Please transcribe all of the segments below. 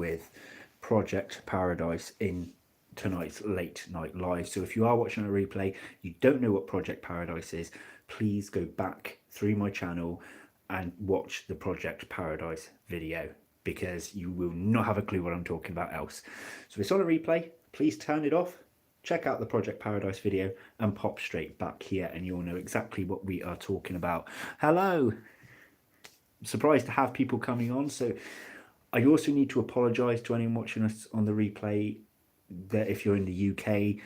with Project Paradise in tonight's late night live. So if you are watching a replay, you don't know what Project Paradise is, please go back through my channel and watch the Project Paradise video, because you will not have a clue what I'm talking about else. So if it's on a replay, please turn it off, check out the Project Paradise video and pop straight back here and you'll know exactly what we are talking about. Hello! I'm surprised to have people coming on. So I also need to apologise to anyone watching us on the replay that if you're in the UK,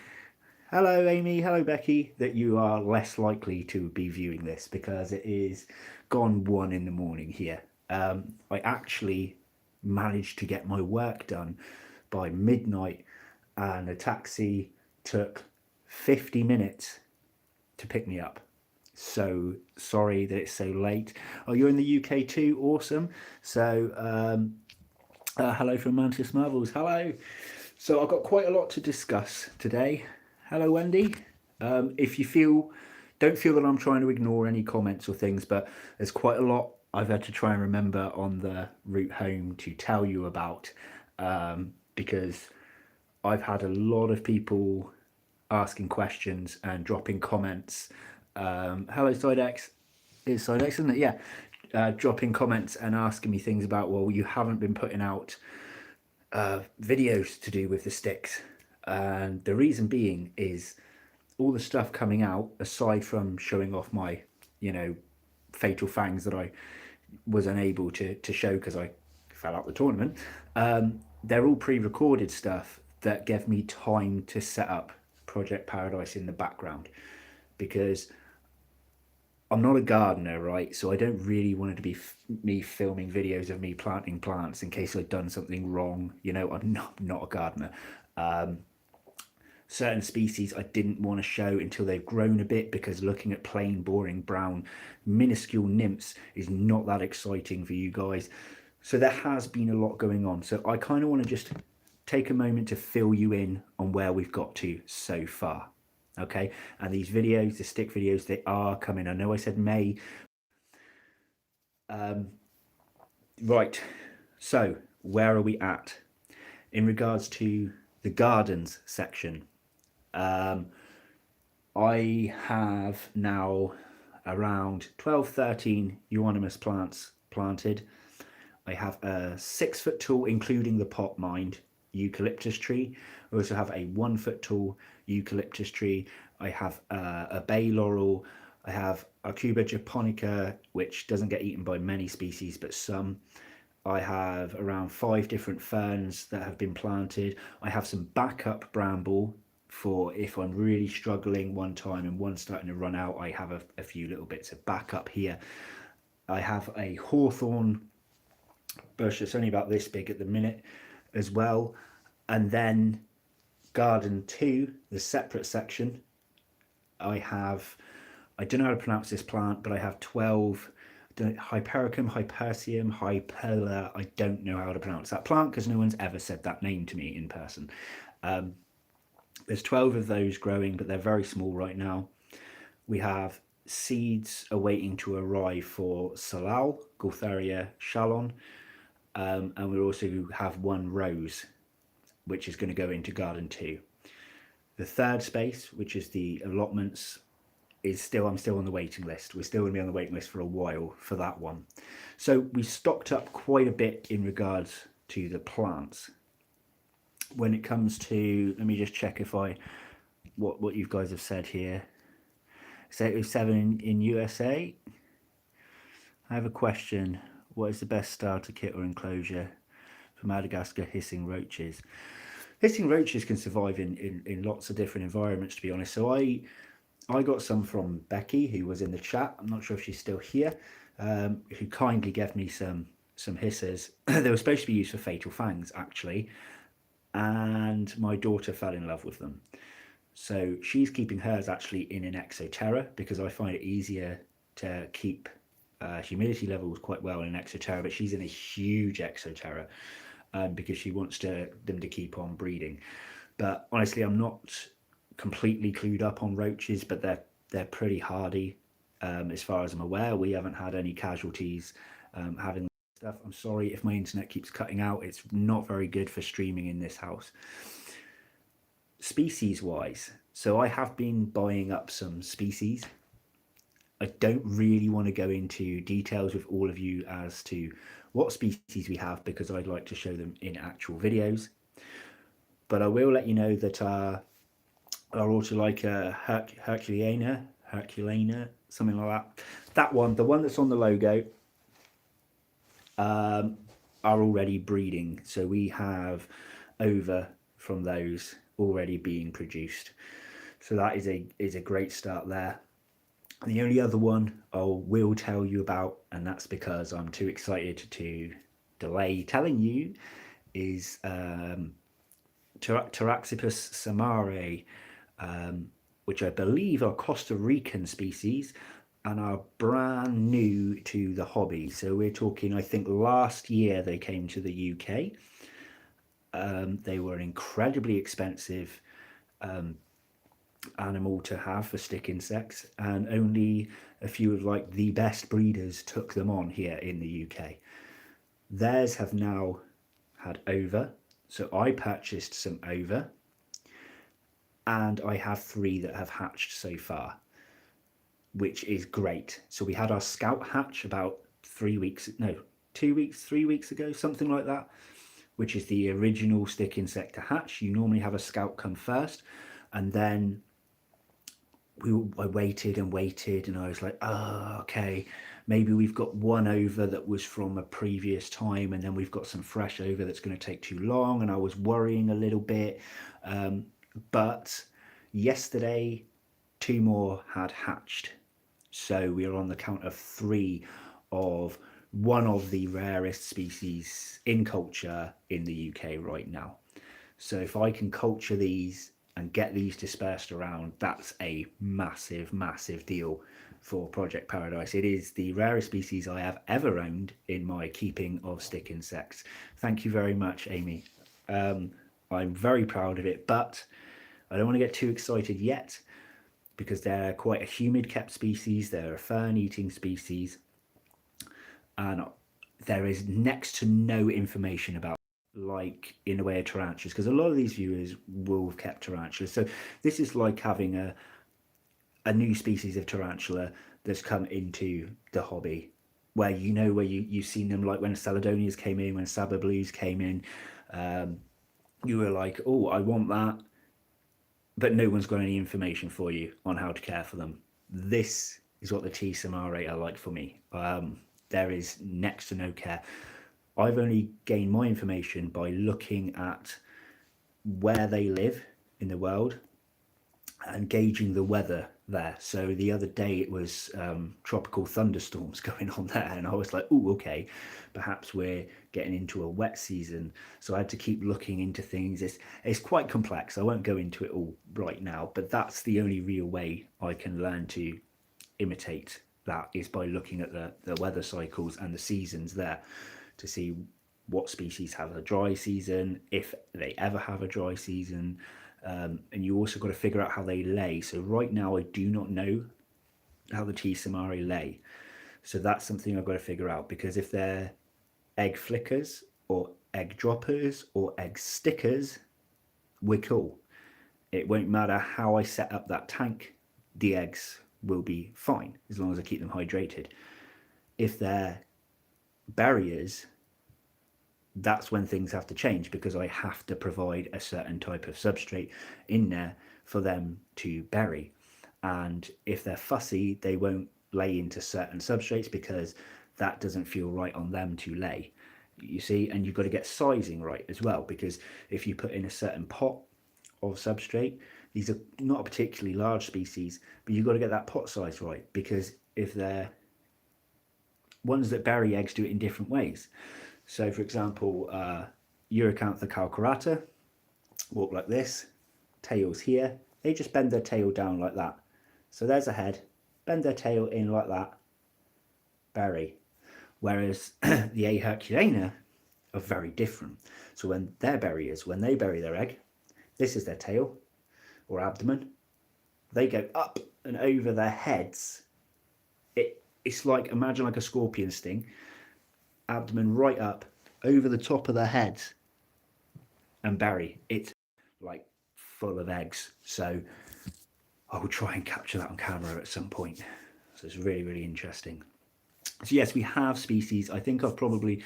hello Amy, hello Becky, that you are less likely to be viewing this because it is gone 1 in the morning here. I actually managed to get my work done by midnight and a taxi took 50 minutes to pick me up. So sorry that it's so late. Oh, you're in the UK too? Awesome. So hello from Mantis Marvels. Hello. So I've got quite a lot to discuss today. Hello, Wendy. If you don't feel that I'm trying to ignore any comments or things, but there's quite a lot I've had to try and remember on the route home to tell you about, because I've had a lot of people asking questions and dropping comments. Hello, Sidex. It's Sidex, isn't it? Yeah. Dropping comments and asking me things about, well, you haven't been putting out videos to do with the sticks. And the reason being is all the stuff coming out, aside from showing off my, fatal fangs that I was unable to show because I fell out the tournament, they're all pre-recorded stuff that gave me time to set up Project Paradise in the background, because I'm not a gardener, right? So I don't really want it to be me filming videos of me planting plants in case I've done something wrong. I'm not a gardener. Certain species I didn't want to show until they've grown a bit, because looking at plain, boring, brown, minuscule nymphs is not that exciting for you guys. So there has been a lot going on. So I kind of want to just take a moment to fill you in on where we've got to so far. Okay, and these videos, the stick videos, they are coming. I know I said May. Right, so where are we at in regards to the gardens section? I have now around 12-13 euonymus plants planted. I have a 6 foot tall, including the pot mind, eucalyptus tree. I also have a 1 foot tall eucalyptus tree. I have a bay laurel. I have Aucuba japonica, which doesn't get eaten by many species, but some. I have around 5 different ferns that have been planted. I have some backup bramble for if I'm really struggling one time and one's starting to run out. I have a few little bits of backup here. I have a hawthorn bush that's only about this big at the minute as well. And then garden 2, the separate section, I don't know how to pronounce this plant, but I have 12 Hypericum, Hypersium, Hyperla. I don't know how to pronounce that plant because no one's ever said that name to me in person. There's 12 of those growing, but they're very small right now. We have seeds awaiting to arrive for Salal, Gaultheria, Chalon, and we also have 1 rose, which is going to go into garden 2. The third space, which is the allotments, I'm still on the waiting list. We're still going to be on the waiting list for a while for that one. So we stocked up quite a bit in regards to the plants. When it comes to, let me just check if what you guys have said here. So 7 in USA. I have a question. What is the best starter kit or enclosure for Madagascar hissing roaches? Hissing roaches can survive in lots of different environments, to be honest. So I got some from Becky, who was in the chat. I'm not sure if she's still here, who kindly gave me some hissers. They were supposed to be used for fatal fangs, actually, and my daughter fell in love with them. So she's keeping hers actually in an Exoterra, because I find it easier to keep humidity levels quite well in an Exoterra, but she's in a huge Exoterra because she wants them to keep on breeding. But honestly, I'm not completely clued up on roaches, but they're pretty hardy. As far as I'm aware, we haven't had any casualties having stuff. I'm sorry if my internet keeps cutting out. It's not very good for streaming in this house. Species wise, so I have been buying up some species. I don't really want to go into details with all of you as to what species we have, because I'd like to show them in actual videos. But I will let you know that our Autolyca Herculana, something like that. That one, the one that's on the logo, are already breeding. So we have ova from those already being produced. So that is a great start there. And the only other one I will tell you about, and that's because I'm too excited to delay telling you, is Taraxipus samare, which I believe are Costa Rican species and are brand new to the hobby. So we're talking, I think last year they came to the UK. They were an incredibly expensive animal to have for stick insects, and only a few of like the best breeders took them on here in the UK. Theirs have now had ova, so I purchased some ova, and I have 3 that have hatched so far, which is great. So we had our scout hatch about 3 weeks ago, something like that, which is the original stick insect to hatch. You normally have a scout come first, and then I waited and waited, and I was like, oh, okay, maybe we've got one ova that was from a previous time, and then we've got some fresh ova that's going to take too long, and I was worrying a little bit. But yesterday 2 more had hatched, so we are on the count of 3 of one of the rarest species in culture in the UK right now. So if I can culture these and get these dispersed around, that's a massive, massive deal for Project Paradise. It is the rarest species I have ever owned in my keeping of stick insects. Thank you very much, Amy. I'm very proud of it, but I don't want to get too excited yet, because they're quite a humid kept species. They're a fern eating species, and there is next to no information about, like in the way of tarantulas, because a lot of these viewers will have kept tarantulas. So this is like having a new species of tarantula that's come into the hobby, where you've seen them, like when Celadonias came in, when Saba Blues came in, you were like, oh, I want that, but no one's got any information for you on how to care for them. This is what the T. samare are like for me. There is next to no care. I've only gained my information by looking at where they live in the world and gauging the weather there. So the other day it was tropical thunderstorms going on there, and I was like, oh, okay, perhaps we're getting into a wet season. So I had to keep looking into things. It's quite complex. I won't go into it all right now, but that's the only real way I can learn to imitate that, is by looking at the weather cycles and the seasons there, to see what species have a dry season, if they ever have a dry season. And you also got to figure out how they lay. So right now I do not know how the T. samare lay. So that's something I've got to figure out, because if they're egg flickers or egg droppers or egg stickers, we're cool. It won't matter how I set up that tank, the eggs will be fine as long as I keep them hydrated. If they're barriers, that's when things have to change, because I have to provide a certain type of substrate in there for them to bury. And if they're fussy, they won't lay into certain substrates because that doesn't feel right on them to lay, you see. And you've got to get sizing right as well, because if you put in a certain pot of substrate, these are not a particularly large species, but you've got to get that pot size right, because if they're ones that bury eggs, do it in different ways. So for example, Uricantha calcarata walk like this, tails here, they just bend their tail down like that. So there's a head, bend their tail in like that, bury. Whereas the A. herculana are very different. So when they're barriers, when they bury their egg, this is their tail or abdomen. They go up and over their heads. It's like, imagine like a scorpion sting. abdomen right up over the top of their heads and bury. It's like full of eggs. So I will try and capture that on camera at some point. So it's really, really interesting. So yes, we have species. I think I've probably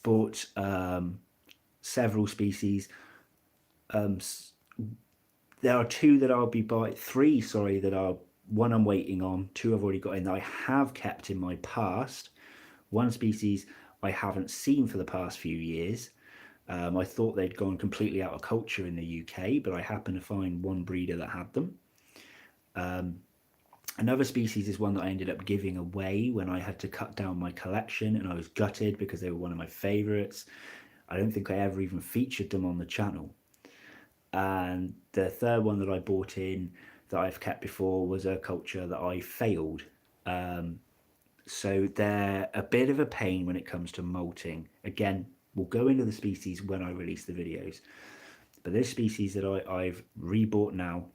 bought several species. There are two that I'll be buying, three, sorry, that are, one I'm waiting on, two I've already got in that I have kept in my past. One species I haven't seen for the past few years. I thought they'd gone completely out of culture in the UK, but I happened to find one breeder that had them. Another species is one that I ended up giving away when I had to cut down my collection, and I was gutted because they were one of my favourites. I don't think I ever even featured them on the channel. And the third one that I bought in that I've kept before was a culture that I failed. So they're a bit of a pain when it comes to molting. Again, we'll go into the species when I release the videos. But this species that I've rebought now,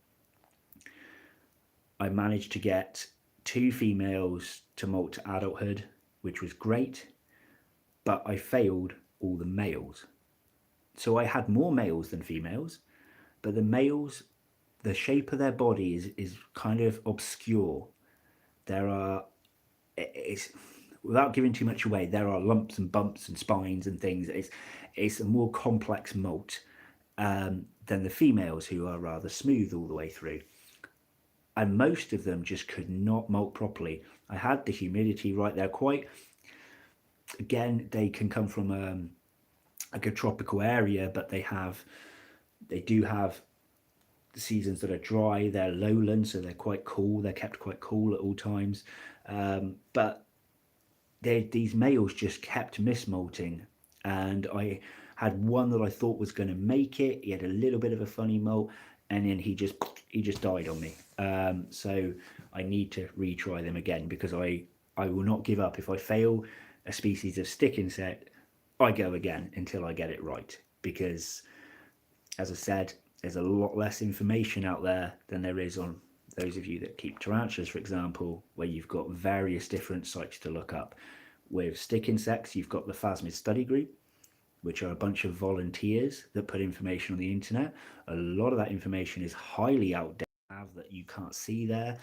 I managed to get 2 females to molt to adulthood, which was great, but I failed all the males. So I had more males than females, but the males, the shape of their body is kind of obscure. There are, it's, without giving too much away, there are lumps and bumps and spines and things. It's a more complex molt than the females, who are rather smooth all the way through. And most of them just could not molt properly. I had the humidity right there. Quite, again, they can come from like a tropical area, but they do have seasons that are dry. They're lowland, so they're quite cool. They're kept quite cool at all times. But these males just kept mismolting, and I had one that I thought was going to make it. He had a little bit of a funny molt, and then he just died on me. So I need to retry them again, because I will not give up. If I fail a species of stick insect, I go again until I get it right, because as I said, there's a lot less information out there than there is on those of you that keep tarantulas, for example, where you've got various different sites to look up. With stick insects, you've got the Phasmid Study Group, which are a bunch of volunteers that put information on the internet. A lot of that information is highly outdated, that you can't see there.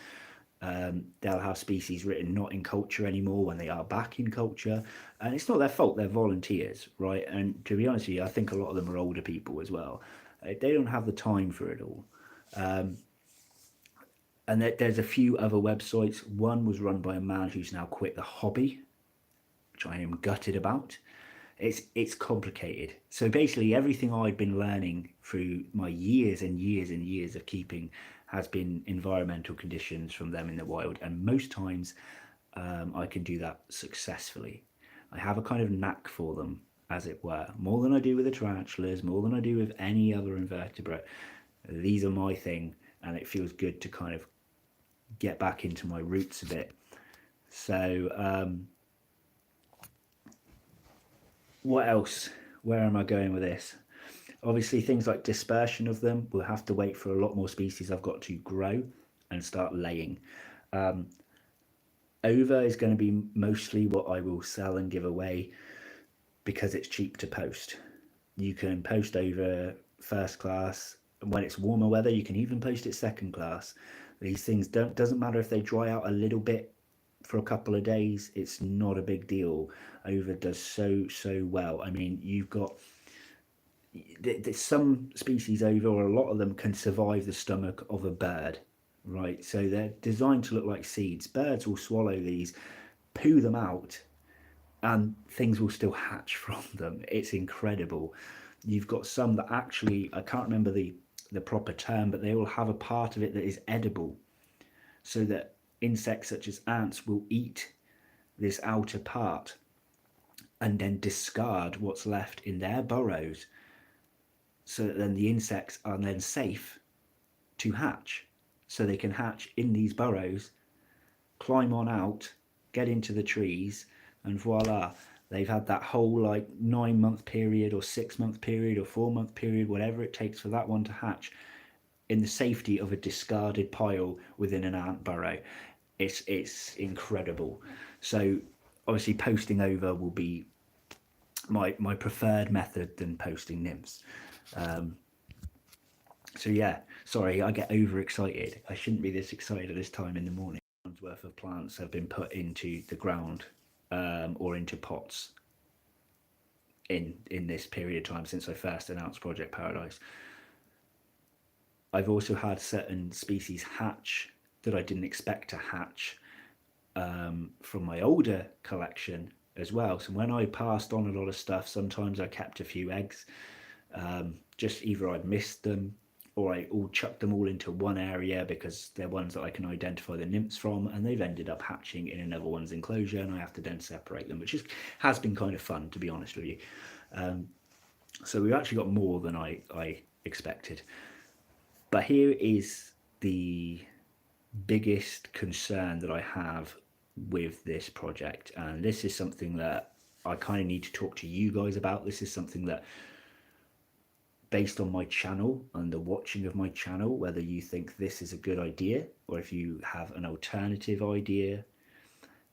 They'll have species written not in culture anymore when they are back in culture, and it's not their fault. They're volunteers, right? And to be honest with you, I think a lot of them are older people as well. They don't have the time for it all. And there's a few other websites. One was run by a man who's now quit the hobby, which I am gutted about. It's complicated. So basically everything I'd been learning through my years and years and years of keeping has been environmental conditions from them in the wild, and most times I can do that successfully. I have a kind of knack for them, as it were, more than I do with the tarantulas, more than I do with any other invertebrate. These are my thing, and it feels good to kind of get back into my roots a bit. So what else? Where am I going with this? Obviously, things like dispersion of them, we'll have to wait for a lot more species I've got to grow and start laying. Ova is going to be mostly what I will sell and give away, because it's cheap to post. You can post over first class. When it's warmer weather, you can even post it second class. These things doesn't matter if they dry out a little bit for a couple of days. It's not a big deal. Ova does so well. I mean, you've got some species Ova, or a lot of them, can survive the stomach of a bird, right? So they're designed to look like seeds. Birds will swallow these, poo them out, and things will still hatch from them. It's incredible. You've got some that actually, I can't remember the proper term, but they will have a part of it that is edible, so that insects such as ants will eat this outer part and then discard what's left in their burrows, so that then the insects are then safe to hatch. So they can hatch in these burrows, climb on out, get into the trees, and voila, they've had that whole like 9-month period or 6-month period or 4-month period, whatever it takes for that one to hatch, in the safety of a discarded pile within an ant burrow. It's incredible. So obviously posting over will be my preferred method than posting nymphs. So yeah, sorry, I get overexcited. I shouldn't be this excited at this time in the morning. Worth of plants have been put into the ground or into pots in this period of time since I first announced Project Paradise. I've also had certain species hatch that I didn't expect to hatch from my older collection as well. So when I passed on a lot of stuff, sometimes I kept a few eggs. Just either I'd missed them or I all chucked them all into one area because they're ones that I can identify the nymphs from, and they've ended up hatching in another one's enclosure, and I have to then separate them, which has been kind of fun, to be honest with you. So we've actually got more than I expected. But here is the biggest concern that I have with this project, and this is something that I kind of need to talk to you guys about. This is something that, based on my channel and the watching of my channel, whether you think this is a good idea or if you have an alternative idea.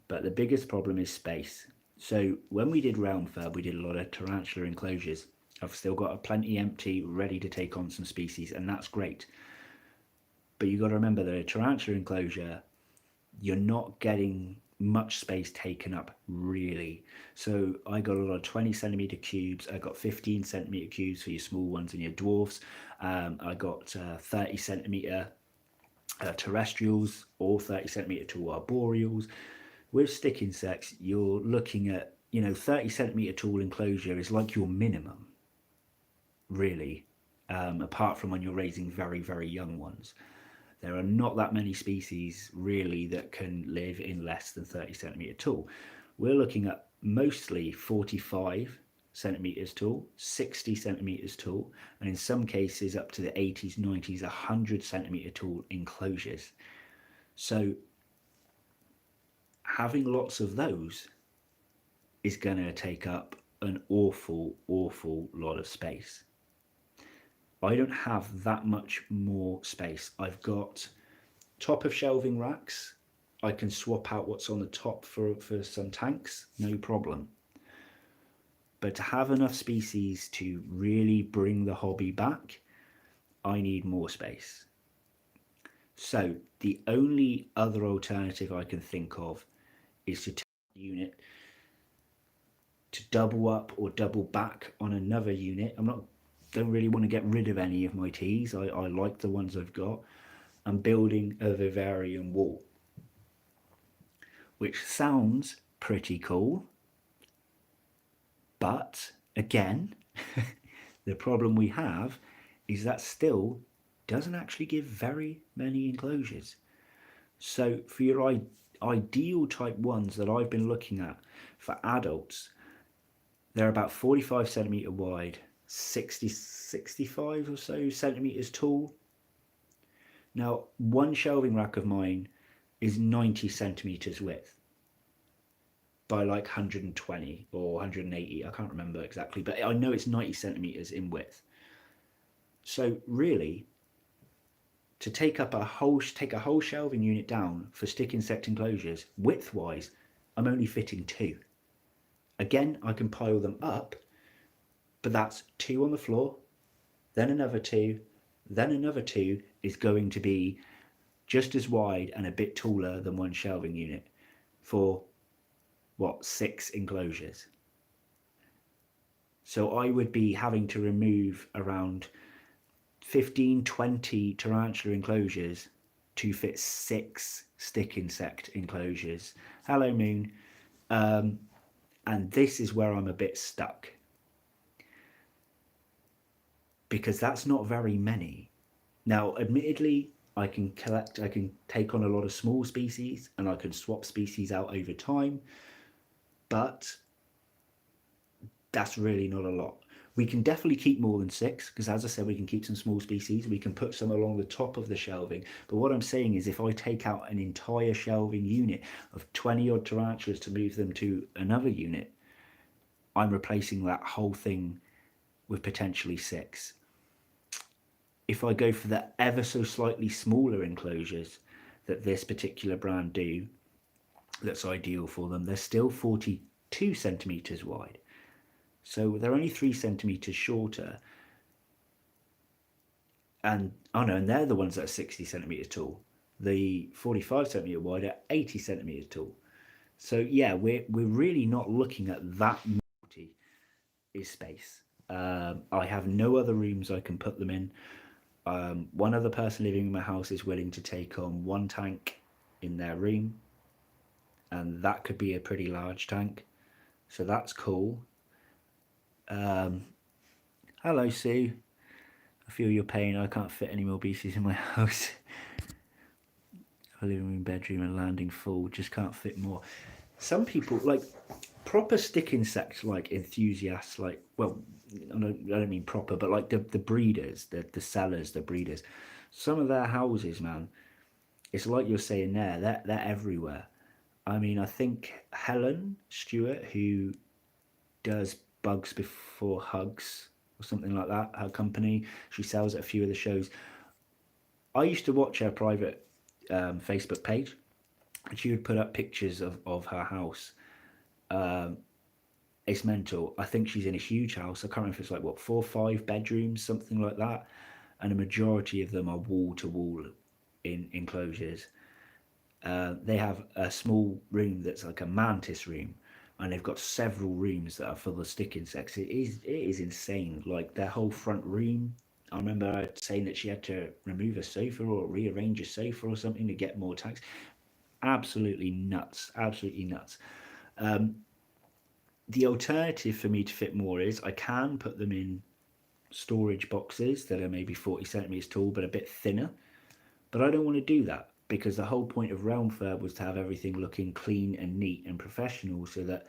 But the biggest problem is space. So when we did Realmfurb, we did a lot of tarantula enclosures. I've still got a plenty empty, ready to take on some species, and that's great. But you've got to remember that a tarantula enclosure, you're not getting much space taken up, really. So I got a lot of 20 centimeter cubes. I got 15 centimeter cubes for your small ones and your dwarfs. I got 30 centimeter terrestrials, or 30 centimeter tall arboreals. With stick insects, you're looking at, 30 centimeter tall enclosure is like your minimum, really, apart from when you're raising very, very young ones. There are not that many species really that can live in less than 30 centimetre tall. We're looking at mostly 45 centimetres tall, 60 centimetres tall, and in some cases up to the 80s, 90s, 100 centimetre tall enclosures. So having lots of those is going to take up an awful, awful lot of space. I don't have that much more space. I've got top of shelving racks. I can swap out what's on the top for some tanks, no problem. But to have enough species to really bring the hobby back, I need more space. So the only other alternative I can think of is to take a unit, to double up or double back on another unit. Don't really want to get rid of any of my teas. I like the ones I've got. I'm building a vivarium wall, which sounds pretty cool. But again, the problem we have is that still doesn't actually give very many enclosures. So for your ideal type ones that I've been looking at for adults, they're about 45 centimetre wide, 65 or so centimetres tall. Now, one shelving rack of mine is 90 centimetres width by like 120 or 180. I can't remember exactly, but I know it's 90 centimetres in width. So really, to take a whole shelving unit down for stick insect enclosures, width-wise, I'm only fitting 2. Again, I can pile them up, but that's 2 on the floor, then another 2, then another 2 is going to be just as wide and a bit taller than one shelving unit for, 6 enclosures. So I would be having to remove around 15, 20 tarantula enclosures to fit 6 stick insect enclosures. Hello, Moon. And this is where I'm a bit stuck, because that's not very many. Now, admittedly, I can take on a lot of small species and I can swap species out over time, but that's really not a lot. We can definitely keep more than 6, because as I said, we can keep some small species. We can put some along the top of the shelving. But what I'm saying is, if I take out an entire shelving unit of 20 odd tarantulas to move them to another unit, I'm replacing that whole thing with potentially 6. If I go for the ever so slightly smaller enclosures that this particular brand do, that's ideal for them, they're still 42 centimetres wide. So they're only 3 centimeters shorter, and oh no, and they're the ones that are 60 centimeters tall. The 45 centimeter wide are 80 centimeters tall. So yeah, we're really not looking at that multi is space. I have no other rooms I can put them in. One other person living in my house is willing to take on one tank in their room, and that could be a pretty large tank. So that's cool. Um, Hello, Sue. I feel your pain. I can't fit any more BCs in my house. A living room, bedroom, and landing full. Just can't fit more. Some people, like proper stick insect like enthusiasts, like, well, I don't mean proper, but like the breeders, the sellers, the breeders. Some of their houses, man, it's like you're saying there, they're everywhere. I mean, I think Helen Stewart, who does Bugs Before Hugs or something like that, her company, she sells at a few of the shows. I used to watch her private Facebook page, and she would put up pictures of her house. Um, it's mental. I think she's in a huge house. I can't remember if it's like what 4 or 5 bedrooms, something like that, and a majority of them are wall to wall in enclosures. They have a small room that's like a mantis room, and they've got several rooms that are full of stick insects. It is insane. Like their whole front room. I remember her saying that she had to remove a sofa or rearrange a sofa or something to get more tags. Absolutely nuts. Absolutely nuts. Um, the alternative for me to fit more is I can put them in storage boxes that are maybe 40 centimeters tall but a bit thinner. But I don't want to do that because the whole point of Realm Furb was to have everything looking clean and neat and professional, so that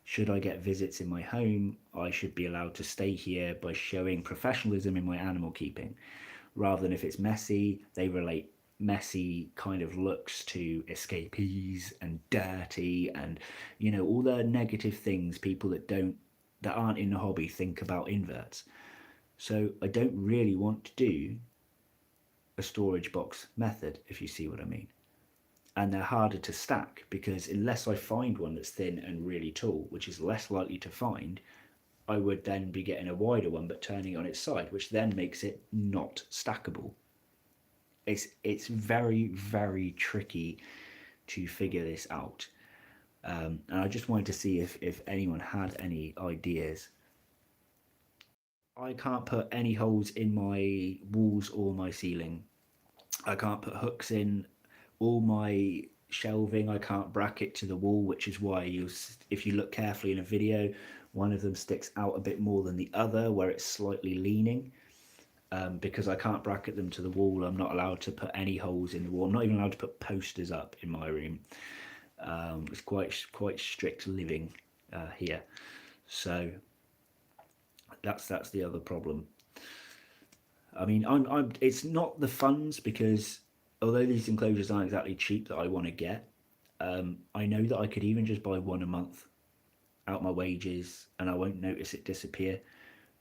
should I get visits in my home, I should be allowed to stay here by showing professionalism in my animal keeping. Rather than if it's messy, they relate messy kind of looks to escapees and dirty and all the negative things people that aren't in the hobby think about inverts. So I don't really want to do a storage box method, if you see what I mean. And they're harder to stack because unless I find one that's thin and really tall, which is less likely to find, I would then be getting a wider one but turning it on its side, which then makes it not stackable. It's very, very tricky to figure this out. And I just wanted to see if anyone had any ideas. I can't put any holes in my walls or my ceiling. I can't put hooks in all my shelving. I can't bracket to the wall, which is why if you look carefully in a video, one of them sticks out a bit more than the other, where it's slightly leaning. Because I can't bracket them to the wall, I'm not allowed to put any holes in the wall. I'm not even allowed to put posters up in my room. It's quite strict living here, so that's the other problem. I mean, I'm. It's not the funds because although these enclosures aren't exactly cheap that I want to get, I know that I could even just buy one a month out my wages, and I won't notice it disappear.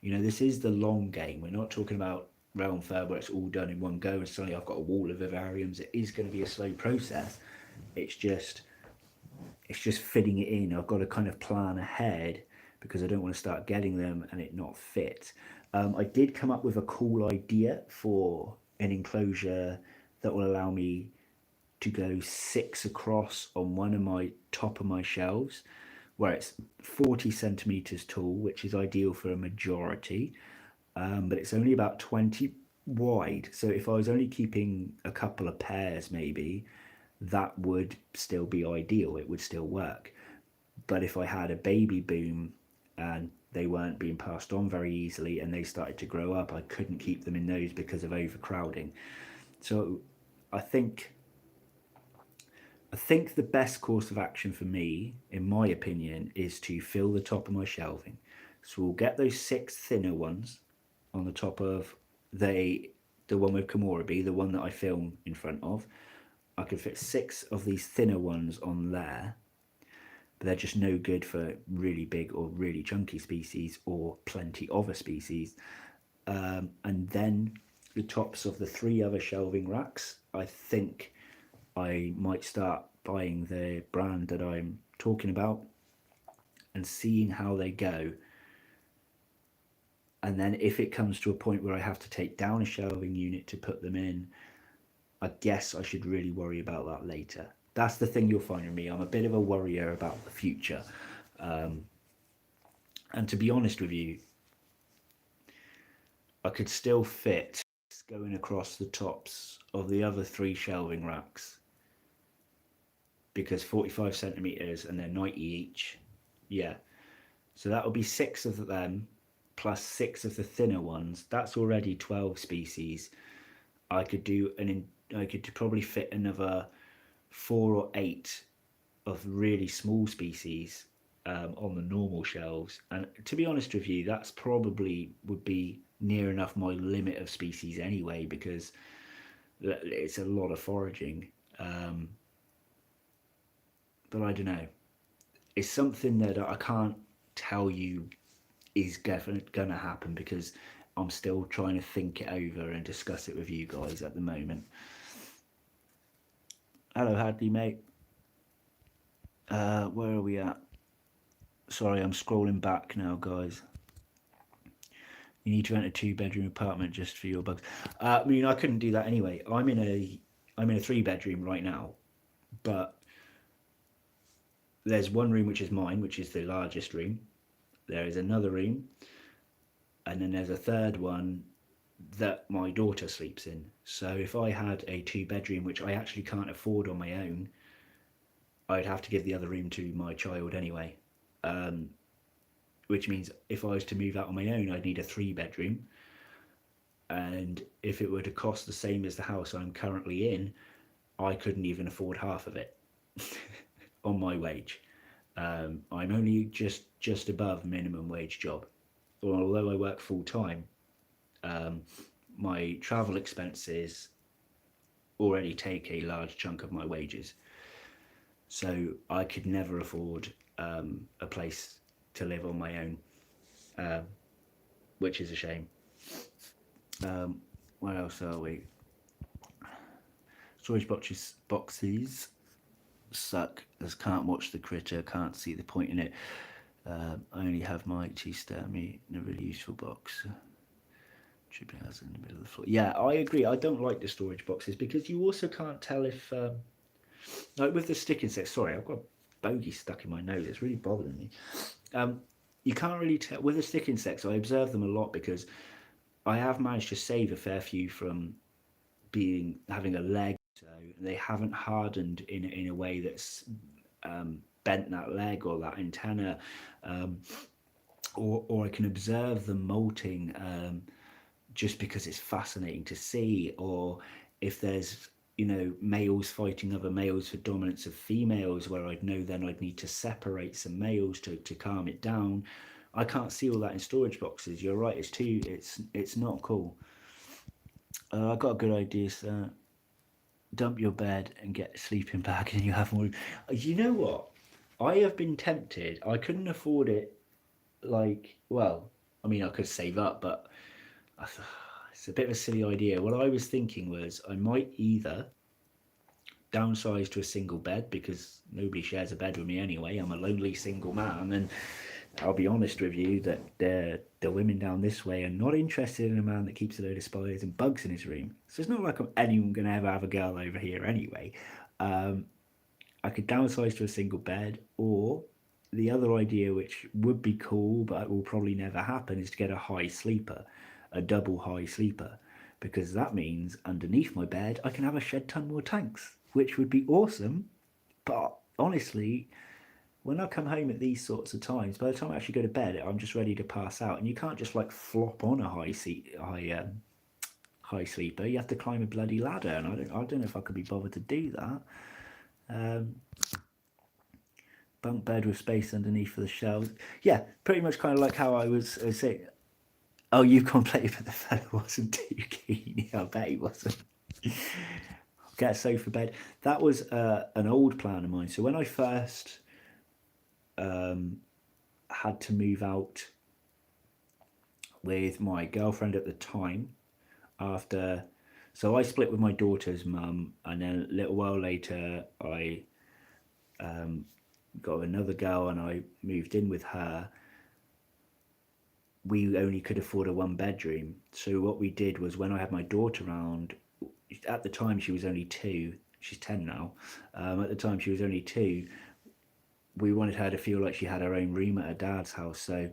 This is the long game. We're not talking about Realm Fair where it's all done in one go and suddenly I've got a wall of vivariums. It is going to be a slow process. It's just fitting it in. I've got to kind of plan ahead because I don't want to start getting them and it not fit. I did come up with a cool idea for an enclosure that will allow me to go 6 across on one of my top of my shelves, where it's 40 centimeters tall, which is ideal for a majority, but it's only about 20 wide. So if I was only keeping a couple of pairs, maybe that would still be ideal. It would still work. But if I had a baby boom and they weren't being passed on very easily and they started to grow up, I couldn't keep them in those because of overcrowding. So I think I think the best course of action for me, in my opinion, is to fill the top of my shelving. So we'll get those 6 thinner ones on the top of the one with Komorebi, the one that I film in front of. I could fit 6 of these thinner ones on there, but they're just no good for really big or really chunky species or plenty of a species. And then the tops of the 3 other shelving racks, I think I might start buying the brand that I'm talking about and seeing how they go. And then if it comes to a point where I have to take down a shelving unit to put them in, I guess I should really worry about that later. That's the thing you'll find in me. I'm a bit of a worrier about the future. And to be honest with you, I could still fit going across the tops of the other 3 shelving racks, because 45 centimeters and they're 90 each. Yeah. So that would be 6 of them plus 6 of the thinner ones. That's already 12 species. I could probably fit another 4 or 8 of really small species on the normal shelves. And to be honest with you, that's probably would be near enough my limit of species anyway, because it's a lot of foraging. But I don't know. It's something that I can't tell you is definitely going to happen, because I'm still trying to think it over and discuss it with you guys at the moment. Hello, Hadley, mate. Where are we at? Sorry, I'm scrolling back now, guys. You need to rent a 2-bedroom apartment just for your bugs. I mean, I couldn't do that anyway. I'm in a 3-bedroom right now, but there's one room which is mine, which is the largest room. There is another room, and then there's a third one that my daughter sleeps in. So if I had a 2-bedroom, which I actually can't afford on my own, I'd have to give the other room to my child anyway. Which means if I was to move out on my own, I'd need a 3-bedroom. And if it were to cost the same as the house I'm currently in, I couldn't even afford half of it on my wage. I'm only just above minimum wage job. Although I work full time, my travel expenses already take a large chunk of my wages. So I could never afford a place to live on my own, which is a shame. Where else are we? Storage boxes suck, as can't watch the critter, can't see the point in it. I only have my T-star meat in a really useful box. Shipping house in the middle of the floor. Yeah, I agree. I don't like the storage boxes, because you also can't tell if, like with the stick insects. Sorry, I've got a bogey stuck in my nose. It's really bothering me. You can't really tell with the stick insects. I observe them a lot, because I have managed to save a fair few from having a leg. So they haven't hardened in a way that's bent that leg or that antenna, or I can observe them molting just because it's fascinating to see, or if there's males fighting other males for dominance of females, where I'd know then I'd need to separate some males to calm it down. I can't see all that in storage boxes. You're right, it's not cool. I got a good idea, sir. Dump your bed and get a sleeping bag, and you have more. You know what? I have been tempted. I couldn't afford it. Well, I mean, I could save up, but it's a bit of a silly idea. What I was thinking was I might either downsize to a single bed, because nobody shares a bed with me anyway. I'm a lonely single man, and I'll be honest with you that the women down this way are not interested in a man that keeps a load of spiders and bugs in his room. So it's not like I'm anyone going to ever have a girl over here anyway. I could downsize to a single bed, or the other idea, which would be cool but will probably never happen, is to get a high sleeper, a double high sleeper, because that means underneath my bed I can have a shed ton more tanks, which would be awesome. But honestly, when I come home at these sorts of times, by the time I actually go to bed, I'm just ready to pass out, and you can't just like flop on a high sleeper. You have to climb a bloody ladder, and I don't know if I could be bothered to do that. Bunk bed with space underneath for the shelves. Yeah, pretty much kind of like how I was saying. Oh, you complained, but the fella wasn't too keen. Yeah, I bet he wasn't. Get a sofa bed. That was an old plan of mine. So when I first had to move out with my girlfriend at the time, so I split with my daughter's mum, and then a little while later I got another girl and I moved in with her. we only could afford a 1 bedroom. So what we did was, when I had my daughter around, at the time she was only 2, she's 10 now. At the time she was only 2. We wanted her to feel like she had her own room at her dad's house, so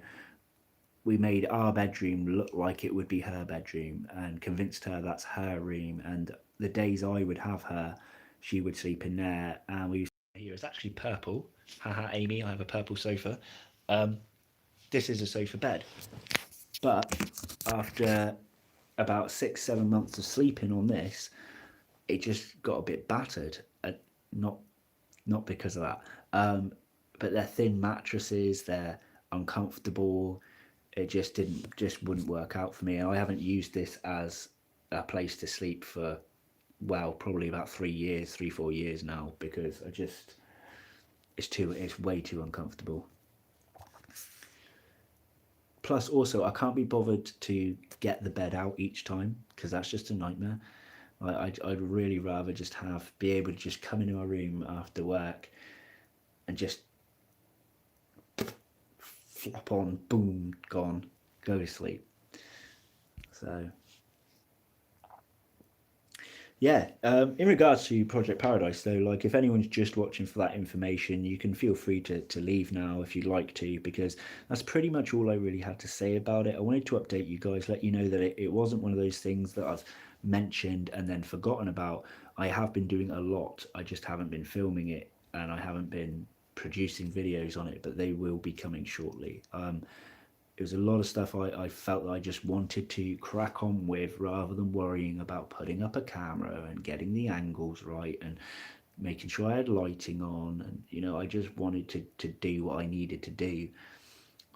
we made our bedroom look like it would be her bedroom and convinced her that's her room. And the days I would have her, she would sleep in there. And we here is actually purple. Haha, Amy, I have a purple sofa. This is a sofa bed. But after about 6-7 months of sleeping on this, it just got a bit battered. Not not because of that, but they're thin mattresses. They're uncomfortable. It just wouldn't work out for me. And I haven't used this as a place to sleep for, well, probably about 3 years, 3-4 years now, because it's way too uncomfortable. Plus, also, I can't be bothered to get the bed out each time, because that's just a nightmare. I'd really rather just be able to just come into my room after work and just flop on, boom, gone, go to sleep. So yeah, in regards to Project Paradise, though, like, if anyone's just watching for that information, you can feel free to leave now if you'd like to, because that's pretty much all I really had to say about it. I wanted to update you guys, let you know that it wasn't one of those things that I've mentioned and then forgotten about. I have been doing a lot, I just haven't been filming it, and I haven't been producing videos on it, but they will be coming shortly. It was a lot of stuff I felt that I just wanted to crack on with, rather than worrying about putting up a camera and getting the angles right and making sure I had lighting on. And I just wanted to do what I needed to do.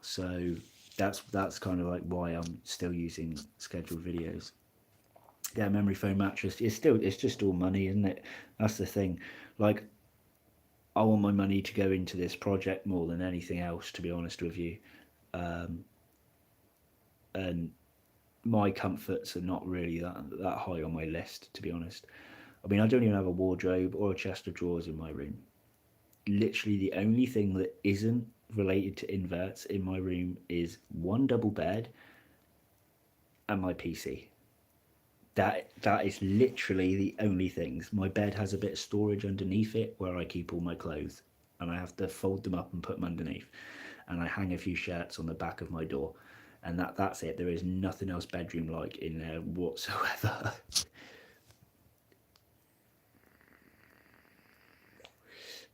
So that's kind of like why I'm still using scheduled videos. Yeah, memory foam mattress, it's just all money, isn't it? That's the thing. Like, I want my money to go into this project more than anything else, to be honest with you. And my comforts are not really that high on my list, to be honest. I mean, I don't even have a wardrobe or a chest of drawers in my room. Literally, the only thing that isn't related to inverts in my room is one double bed and my PC. That is literally the only things. My bed has a bit of storage underneath it where I keep all my clothes, and I have to fold them up and put them underneath. And I hang a few shirts on the back of my door, and that's it. There is nothing else bedroom like in there whatsoever.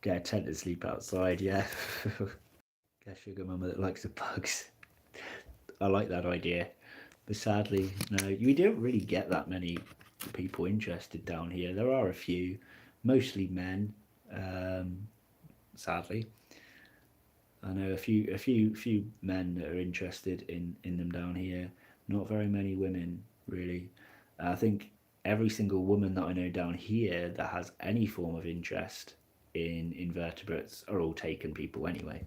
Get a tent and sleep outside, yeah. Get a sugar mama that likes the bugs. I like that idea. But sadly, no, we don't really get that many people interested down here. There are a few, mostly men, sadly. I know a few men that are interested in them down here. Not very many women, really. I think every single woman that I know down here that has any form of interest in invertebrates are all taken people anyway.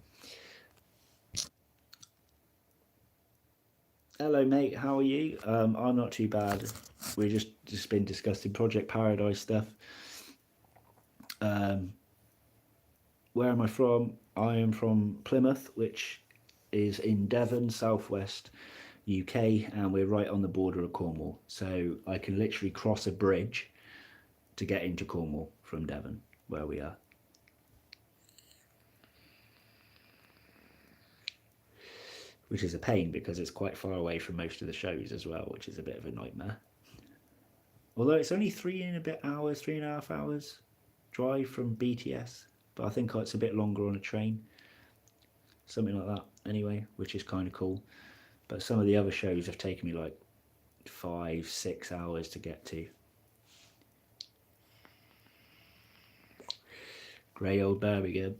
Hello, mate. How are you? I'm not too bad. We've just been discussing Project Paradise stuff. Where am I from? I am from Plymouth, which is in Devon, southwest UK, and we're right on the border of Cornwall. So I can literally cross a bridge to get into Cornwall from Devon, where we are. Which is a pain because it's quite far away from most of the shows as well, which is a bit of a nightmare. Although it's only 3.5 hours drive from BTS, but I think it's a bit longer on a train. Something like that, anyway, which is kind of cool. But some of the other shows have taken me like 5-6 hours to get to. Grey old Birmingham.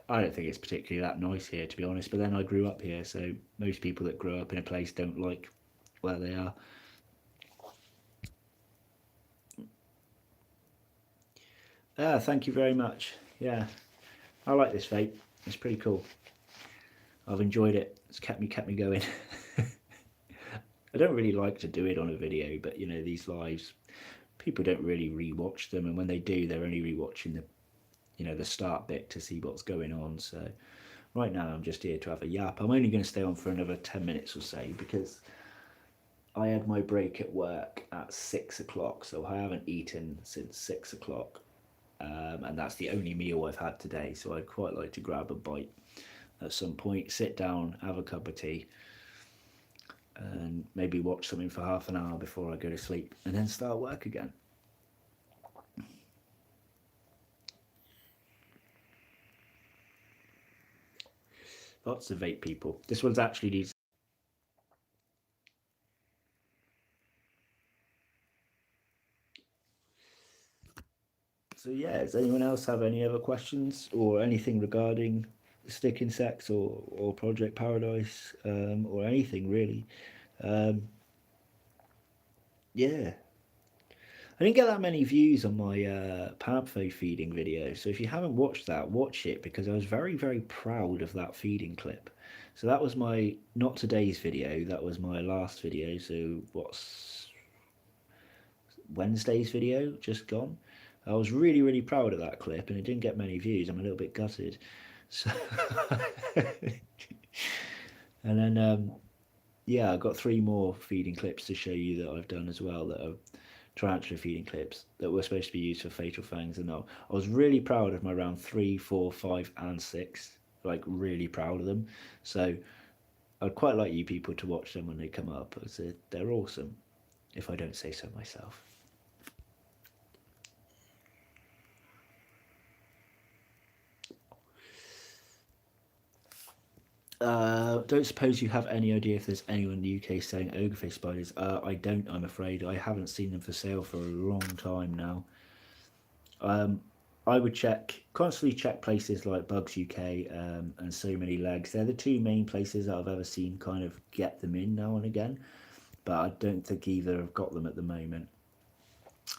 I don't think it's particularly that nice here, to be honest, but then I grew up here, so most people that grow up in a place don't like where they are. Thank you very much. Yeah, I like this vape. It's pretty cool. I've enjoyed it. It's kept me going. I don't really like to do it on a video, but these lives, people don't really rewatch them, and when they do, they're only rewatching the start bit to see what's going on. So right now I'm just here to have a yap. I'm only going to stay on for another 10 minutes or so because I had my break at work at 6 o'clock, so I haven't eaten since 6 o'clock. And that's the only meal I've had today, so I'd quite like to grab a bite at some point, sit down, have a cup of tea, and maybe watch something for half an hour before I go to sleep, and then start work again. Lots of vape people. This one's actually these. So yeah, does anyone else have any other questions or anything regarding Stick Insects or Project Paradise, or anything really? Yeah, I didn't get that many views on my Pantho feeding video, so if you haven't watched that, watch it because I was very, very proud of that feeding clip. So that was my, not today's video, that was my last video, so what's Wednesday's video, just gone. I was really, really proud of that clip and it didn't get many views. I'm a little bit gutted. So, and then, yeah, I've got 3 more feeding clips to show you that I've done as well that are tarantula feeding clips that were supposed to be used for Fatal Fangs. And I was really proud of my round 3, 4, 5, and 6. Like, really proud of them. So, I'd quite like you people to watch them when they come up. They're awesome, if I don't say so myself. Don't suppose you have any idea if there's anyone in the UK selling ogreface spiders? I don't, I'm afraid. I haven't seen them for sale for a long time now. I would constantly check places like Bugs UK, and So Many Legs. They're the 2 main places that I've ever seen kind of get them in now and again, but I don't think either have got them at the moment.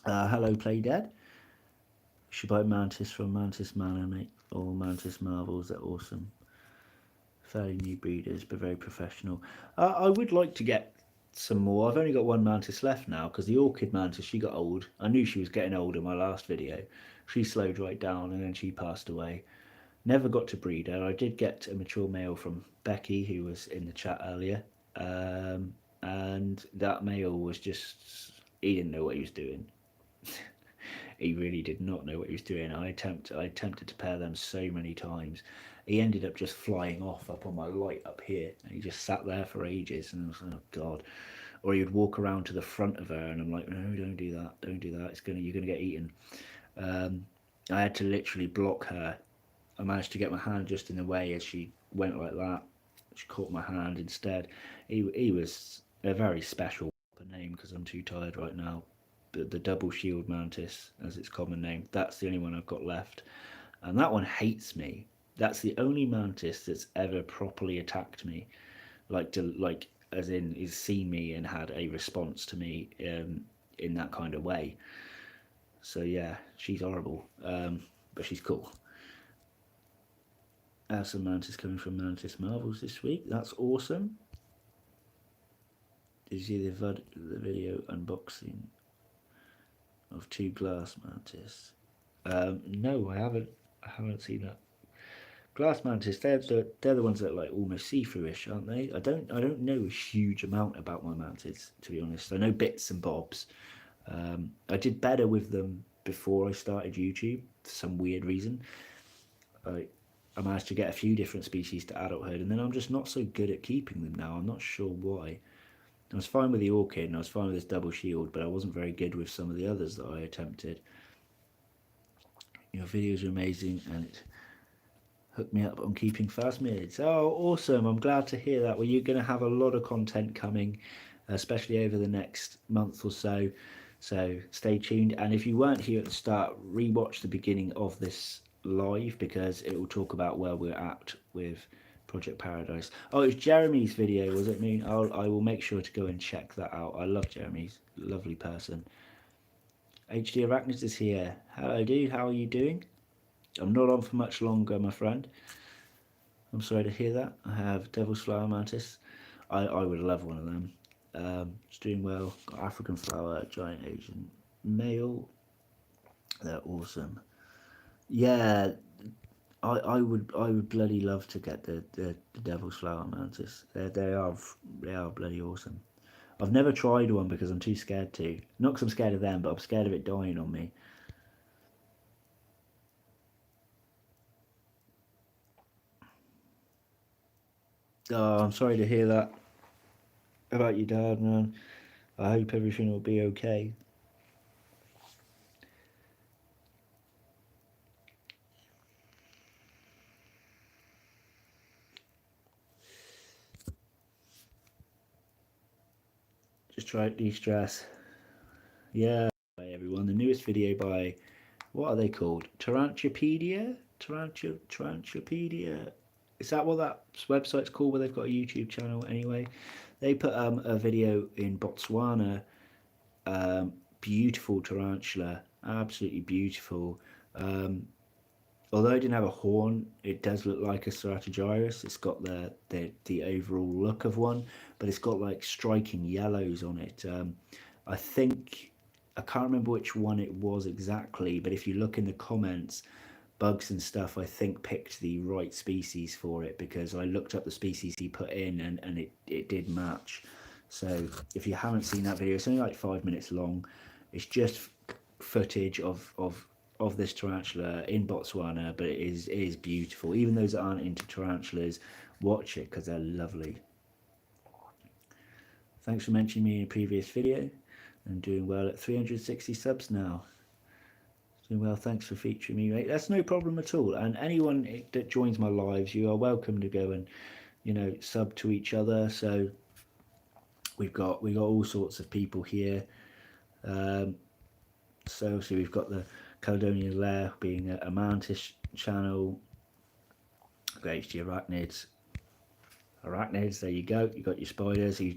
Hello, Play Dead. You should buy Mantis from Mantis Manor, mate, or Mantis Marvels. They're awesome. Fairly new breeders, but very professional. I would like to get some more. I've only got 1 mantis left now because the orchid mantis, she got old. I knew she was getting old in my last video. She slowed right down and then she passed away. Never got to breed her. I did get a mature male from Becky, who was in the chat earlier, and that male was just, he didn't know what he was doing. He really did not know what he was doing. I attempted to pair them so many times. He ended up just flying off up on my light up here, and he just sat there for ages. And I was like, oh god. Or he would walk around to the front of her, and I'm like, no, don't do that, don't do that. You're gonna get eaten. I had to literally block her. I managed to get my hand just in the way as she went like that. She caught my hand instead. He was a very special name because I'm too tired right now. The double shield mantis, as its common name, that's the only one I've got left, and that one hates me. That's the only mantis that's ever properly attacked me, like as in is seen me and had a response to me in that kind of way. So yeah, she's horrible, but she's cool. Some mantis coming from Mantis Marvels this week. That's awesome. Did you see the video unboxing of 2 glass mantis? No, I haven't seen that. Glass mantis, they're the ones that are like almost see-through-ish, aren't they? I don't know a huge amount about my mantis, to be honest. I know bits and bobs. I did better with them before I started YouTube for some weird reason. I managed to get a few different species to adulthood, and then I'm just not so good at keeping them now. I'm not sure why. I was fine with the orchid and I was fine with this double shield, but I wasn't very good with some of the others that I attempted. Your videos are amazing and it hooked me up on keeping fast mids. Oh, awesome. I'm glad to hear that. Well, you're going to have a lot of content coming, especially over the next month or so. So stay tuned. And if you weren't here at the start, rewatch the beginning of this live because it will talk about where we're at with Project Paradise. Oh, it was Jeremy's video, was it me? I will make sure to go and check that out. I love Jeremy's, lovely person. HD Arachnids is here. Hello, dude. How are you doing? I'm not on for much longer, my friend. I'm sorry to hear that. I have Devil's Flower Mantis. I would love one of them. It's doing well. Got African Flower, Giant Asian Male. They're awesome. Yeah, I would bloody love to get the devil's flower mantis. They are bloody awesome. I've never tried one because I'm too scared to. Not because I'm scared of them, but I'm scared of it dying on me. Oh, I'm sorry to hear that about your dad, man. I hope everything will be okay. Just try to de-stress. Yeah. Hi everyone, the newest video by, what are they called? Tarantupedia? Tarantupedia? Is that what that website's called, where they've got a YouTube channel anyway? They put a video in Botswana, beautiful tarantula, absolutely beautiful. Although it didn't have a horn, it does look like a Ceratogyrus. It's got the overall look of one, but it's got like striking yellows on it. I think I can't remember which one it was exactly, but if you look in the comments, Bugs and stuff, I think picked the right species for it, because I looked up the species he put in, and it did match. So if you haven't seen that video, it's only like 5 minutes long. It's just footage of this tarantula in Botswana, but it is beautiful. Even those that aren't into tarantulas, watch it because they're lovely. Thanks for mentioning me in a previous video. I'm doing well at 360 subs now. Doing well, thanks for featuring me, mate. That's no problem at all. And anyone that joins my lives, you are welcome to go and, sub to each other. So we got all sorts of people here. So obviously we've got the Caledonian Lair being a mantis channel. Got HD arachnids, there you go. You got your spiders. You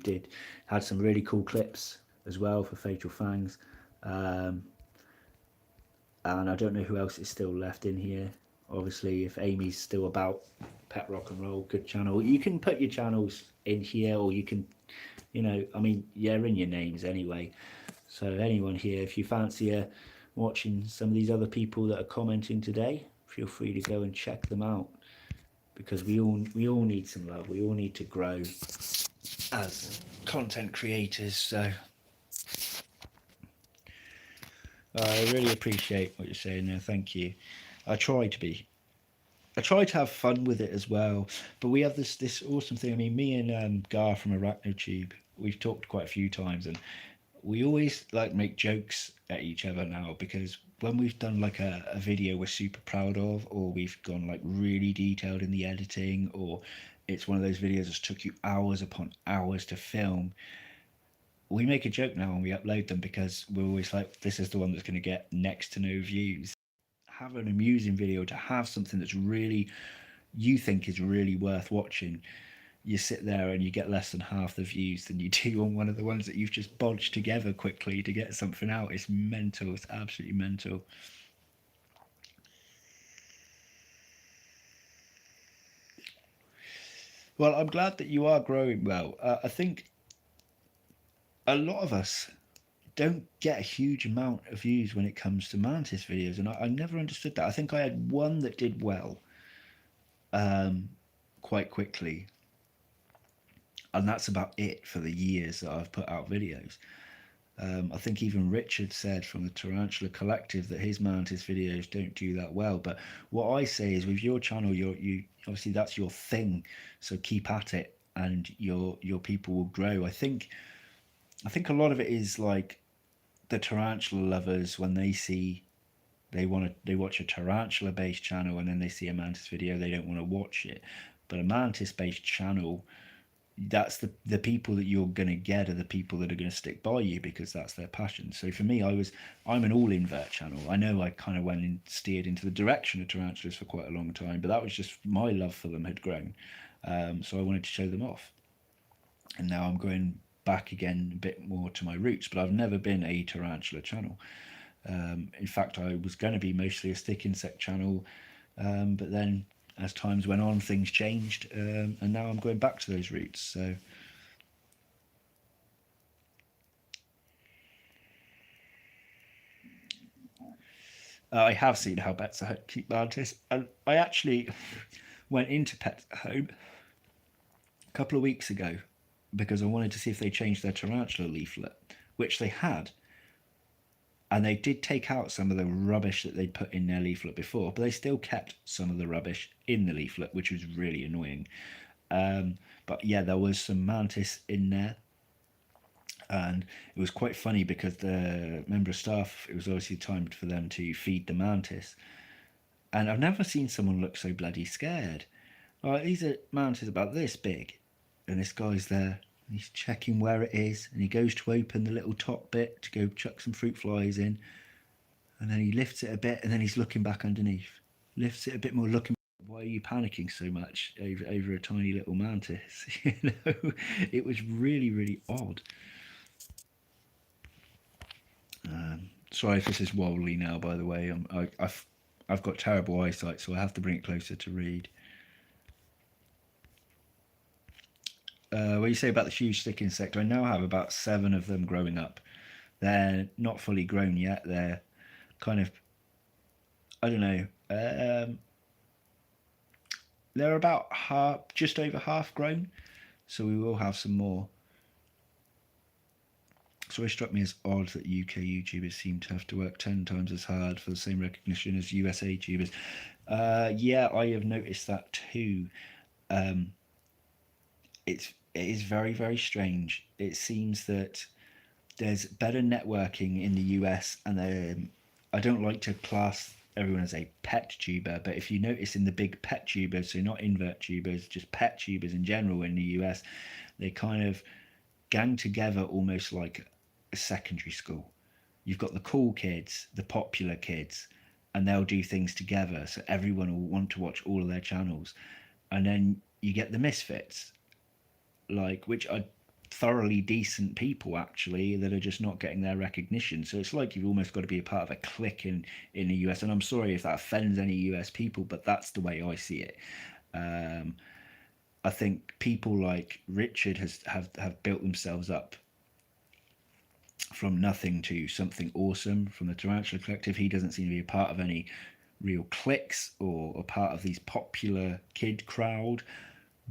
had some really cool clips as well for Fatal Fangs. And I don't know who else is still left in here. Obviously, if Amy's still about, Pet Rock and Roll, good channel. You can put your channels in here, or you can, you're in your names anyway. So anyone here, if you fancy watching some of these other people that are commenting today, feel free to go and check them out, because we all need some love. We all need to grow as content creators. So I really appreciate what you're saying there. Thank you. I try to have fun with it as well. But we have this awesome thing. I mean, me and Gar from ArachnoTube, we've talked quite a few times, and we always like make jokes at each other now, because when we've done like a video we're super proud of, or we've gone like really detailed in the editing, or it's one of those videos that took you hours upon hours to film, we make a joke now and we upload them, because we're always like, this is the one that's going to get next to no views. Have an amusing video, to have something that's really, you think is really worth watching, you sit there and you get less than half the views than you do on one of the ones that you've just bodged together quickly to get something out. It's mental. It's absolutely mental. Well, I'm glad that you are growing well. I think a lot of us don't get a huge amount of views when it comes to mantis videos, and I never understood that. I think I had one that did well, quite quickly, and that's about it for the years that I've put out videos. I think even Richard said from the Tarantula Collective that his mantis videos don't do that well. But what I say is, with your channel, you obviously that's your thing, so keep at it, and your people will grow. I think a lot of it is like the tarantula lovers, when they watch a tarantula based channel and then they see a mantis video, they don't want to watch it. But a mantis based channel, that's the people that you're going to get are the people that are going to stick by you, because that's their passion. So for me, I'm an all invert channel. I know I kind of went and steered into the direction of tarantulas for quite a long time, but that was just my love for them had grown. So I wanted to show them off, and now I'm going back again a bit more to my roots. But I've never been a tarantula channel. In fact, I was going to be mostly a stick insect channel, but then as times went on, things changed, and now I'm going back to those roots. So I have seen how Pets at Home keep mantis, and I actually went into Pets at Home a couple of weeks ago because I wanted to see if they changed their tarantula leaflet, which they had. And they did take out some of the rubbish that they'd put in their leaflet before, but they still kept some of the rubbish in the leaflet, which was really annoying. But yeah, there was some mantis in there, and it was quite funny because the member of staff, it was obviously timed for them to feed the mantis, and I've never seen someone look so bloody scared. Like, these are mantis about this big, and this guy's there. And he's checking where it is, and he goes to open the little top bit to go chuck some fruit flies in, and then he lifts it a bit, and then he's looking back underneath. Lifts it a bit more, looking. Why are you panicking so much over a tiny little mantis? You know, it was really, really odd. Sorry if this is wobbly now. By the way, I've got terrible eyesight, so I have to bring it closer to read. What you say about the huge stick insect? I now have about 7 of them growing up. They're not fully grown yet. They're kind of, I don't know. They're about half, just over half grown, so we will have some more. So it struck me as odd that UK YouTubers seem to have to work 10 times as hard for the same recognition as US YouTubers. Yeah, I have noticed that too. It is very, very strange. It seems that there's better networking in the US, and I don't like to class everyone as a pet tuber, but if you notice in the big pet tubers, so not invert tubers, just pet tubers in general in the US, they kind of gang together almost like a secondary school. You've got the cool kids, the popular kids, and they'll do things together, so everyone will want to watch all of their channels. And then you get the misfits, like, which are thoroughly decent people actually that are just not getting their recognition. So it's like you've almost got to be a part of a clique in the US. And I'm sorry if that offends any US people, but that's the way I see it. I think people like Richard have built themselves up from nothing to something awesome. From the Tarantula Collective, he doesn't seem to be a part of any real cliques or a part of these popular kid crowd,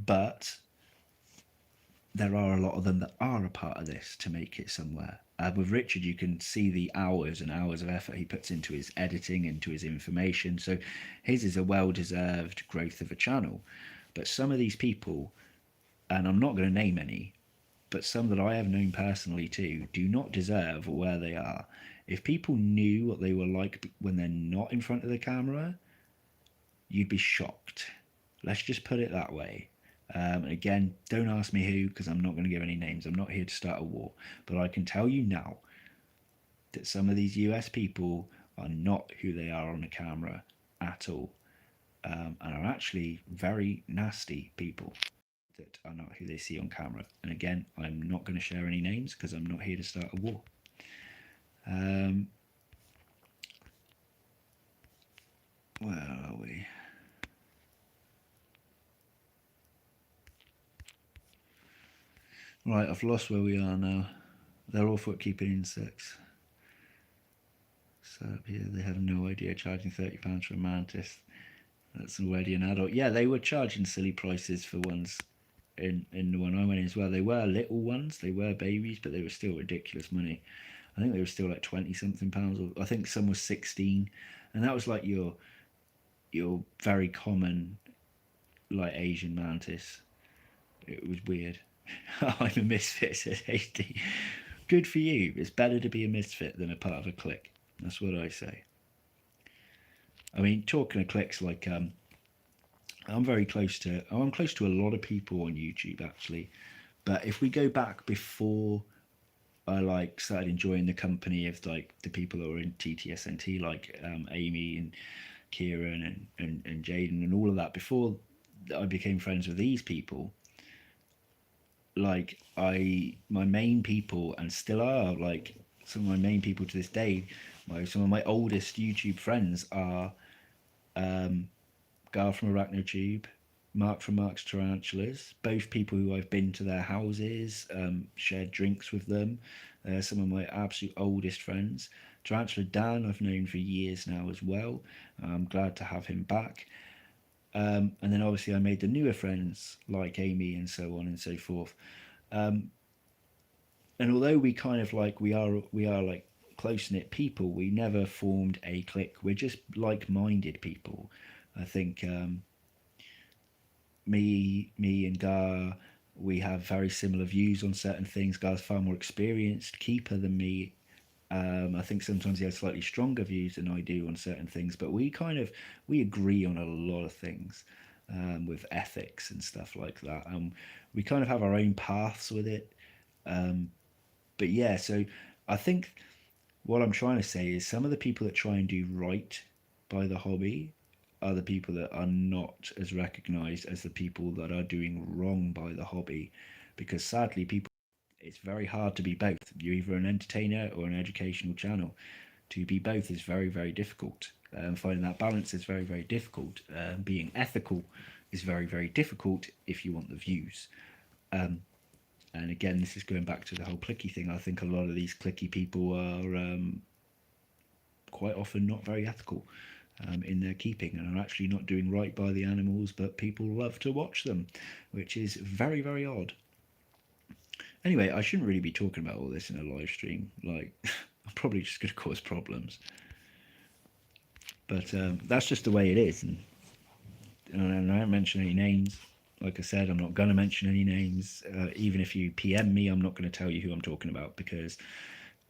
but there are a lot of them that are a part of this to make it somewhere. With Richard, you can see the hours and hours of effort he puts into his editing, into his information. So his is a well-deserved growth of a channel. But some of these people, and I'm not going to name any, but some that I have known personally too, do not deserve where they are. If people knew what they were like when they're not in front of the camera, you'd be shocked. Let's just put it that way. And again, don't ask me who, because I'm not going to give any names. I'm not here to start a war. But I can tell you now that some of these US people are not who they are on the camera at all, and are actually very nasty people that are not who they see on camera. And again, I'm not going to share any names because I'm not here to start a war. Where are we? Right, I've lost where we are now. They're awful at keeping insects. So yeah, they have no idea charging £30 for a mantis. That's already an adult. Yeah, they were charging silly prices for ones in the one I went in as well. They were little ones, they were babies, but they were still ridiculous money. I think they were still like 20 something pounds, or I think some was 16, and that was like your very common like Asian mantis. It was weird. I'm a misfit, said HD. Good for you. It's better to be a misfit than a part of a clique. That's what I say. I mean, talking of cliques, like I'm close to a lot of people on YouTube actually. But if we go back before I like started enjoying the company of like the people that were in TTSNT, like Amy and Kieran and Jaden and all of that, before I became friends with these people, like my main people, and still are like some of my main people to this day, some of my oldest YouTube friends are Gar from ArachnoTube, Mark from Mark's Tarantulas, both people who I've been to their houses, shared drinks with them, some of my absolute oldest friends. Tarantula Dan, I've known for years now as well. I'm glad to have him back. And then obviously I made the newer friends like Amy and so on and so forth. And although we kind of like we are like close knit people, we never formed a clique. We're just like minded people. I think me and Gar, we have very similar views on certain things. Gar's far more experienced keeper than me. I think sometimes he has slightly stronger views than I do on certain things, but we agree on a lot of things, with ethics and stuff like that. We kind of have our own paths with it. But yeah, so I think what I'm trying to say is some of the people that try and do right by the hobby are the people that are not as recognized as the people that are doing wrong by the hobby, because sadly people, it's very hard to be both. You're either an entertainer or an educational channel. To be both is very, very difficult. Finding that balance is very, very difficult. Being ethical is very, very difficult if you want the views. And again, this is going back to the whole clicky thing. I think a lot of these clicky people are quite often not very ethical in their keeping, and are actually not doing right by the animals, but people love to watch them, which is very, very odd. Anyway, I shouldn't really be talking about all this in a live stream. Like, I'm probably just going to cause problems. But that's just the way it is. And I don't mention any names. Like I said, I'm not going to mention any names. Even if you PM me, I'm not going to tell you who I'm talking about, because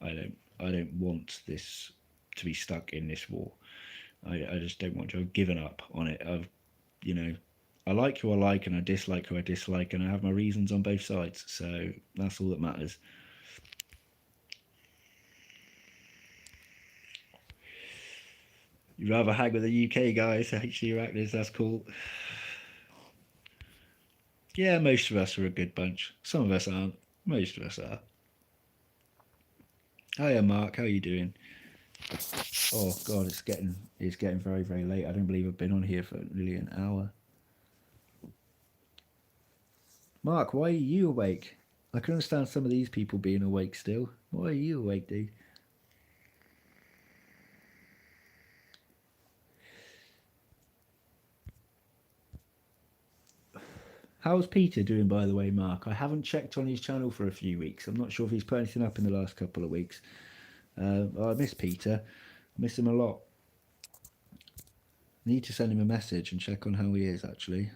I don't want this to be stuck in this war. I just don't want to. I've given up on it. You know, I like who I like and I dislike who I dislike, and I have my reasons on both sides. So that's all that matters. You'd rather hang with the UK guys, HD Arachnids, that's cool. Yeah, most of us are a good bunch. Some of us aren't. Most of us are. Hiya, Mark. How are you doing? Oh God, it's getting very, very late. I don't believe I've been on here for nearly an hour. Mark, why are you awake? I can understand some of these people being awake still. Why are you awake, dude? How's Peter doing, by the way, Mark? I haven't checked on his channel for a few weeks. I'm not sure if he's put anything up in the last couple of weeks. I miss Peter. I miss him a lot. Need to send him a message and check on how he is, actually.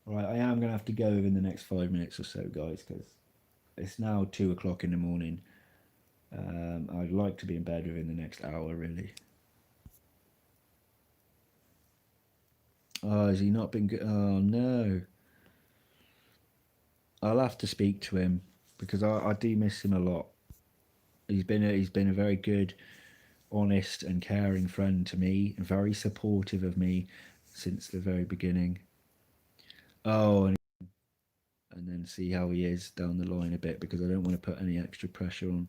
Right, I am going to have to go within the next 5 minutes or so, guys, because it's now 2 o'clock in the morning. I'd like to be in bed within the next hour, really. Oh, has he not been good? Oh, no. I'll have to speak to him, because I do miss him a lot. He's been a very good, honest and caring friend to me, and very supportive of me since the very beginning. Oh, and then see how he is down the line a bit, because I don't want to put any extra pressure on.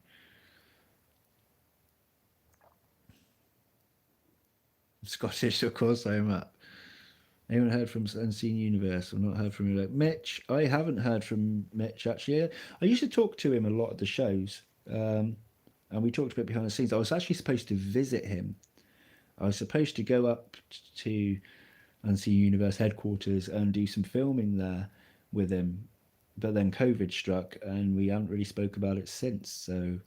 Scottish, of course I am. I haven't heard from Unseen Universe. I've not heard from him. Like Mitch, I haven't heard from Mitch actually. I used to talk to him a lot at the shows, and we talked a bit behind the scenes. I was actually supposed to visit him. I was supposed to go up to Unseen Universe headquarters and do some filming there with him, but then COVID struck, and we haven't really spoke about it since. So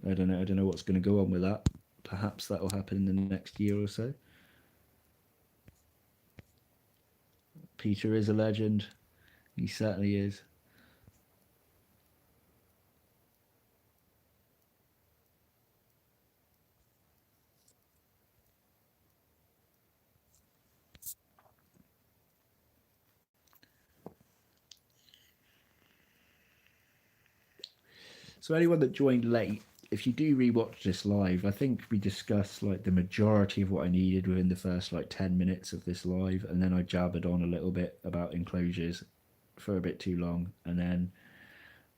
I don't know. I don't know what's going to go on with that. Perhaps that will happen in the next year or so. Peter is a legend. He certainly is. So anyone that joined late, if you do rewatch this live, I think we discussed like the majority of what I needed within the first like 10 minutes of this live, and then I jabbered on a little bit about enclosures for a bit too long, and then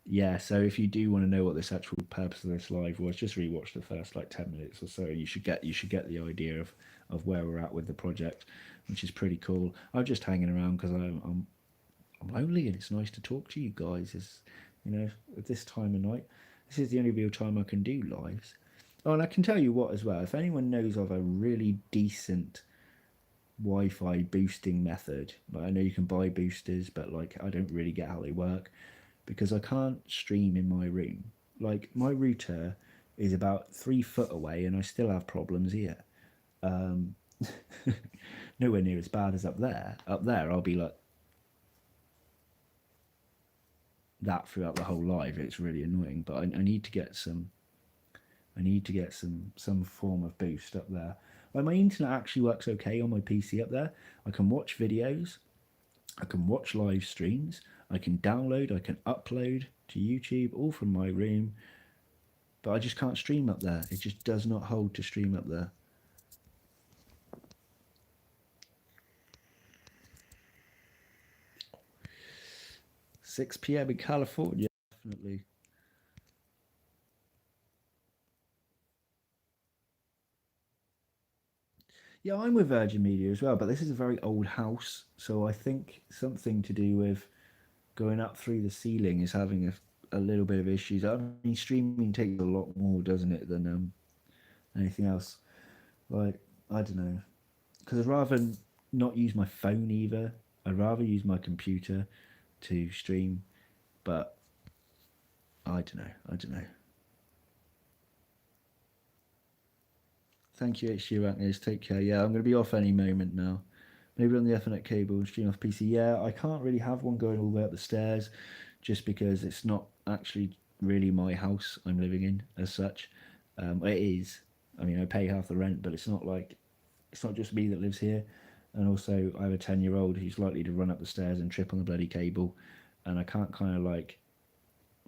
Yeah, so if you do want to know what this actual purpose of this live was, just rewatch the first like 10 minutes or so. You should get the idea of where we're at with the project, which is pretty cool. I'm just hanging around because I'm lonely and it's nice to talk to you guys. At this time of night, this is the only real time I can do lives. Oh, and I can tell you what as well. If anyone knows of a really decent Wi-Fi boosting method, like I know you can buy boosters, but like I don't really get how they work because I can't stream in my room. Like my router is about 3 foot away, and I still have problems here. Um, Nowhere near as bad as up there. Up there, I'll be like that throughout the whole live. It's really annoying, but I need to get some. I need to get some form of boost up there. Like my internet actually works okay on my PC up there. I can watch videos. I can watch live streams. I can download. I can upload to YouTube, all from my room. But I just can't stream up there. It just does not hold to stream up there. 6 p.m. in California, definitely. Yeah, I'm with Virgin Media as well, but this is a very old house, so I think something to do with going up through the ceiling is having a little bit of issues. I mean, streaming takes a lot more, doesn't it, than anything else? Like, I don't know, because I'd rather not use my phone either. I'd rather use my computer to stream, but I don't know. I don't know. Thank you, HG Rankers. Take care. Yeah, I'm going to be off any moment now. Maybe on the Ethernet cable and stream off PC. Yeah, I can't really have one going all the way up the stairs just because it's not actually really my house I'm living in as such. It is. I mean, I pay half the rent, but it's not just me that lives here. And also, I have a 10-year-old who's likely to run up the stairs and trip on the bloody cable. And I can't kind of like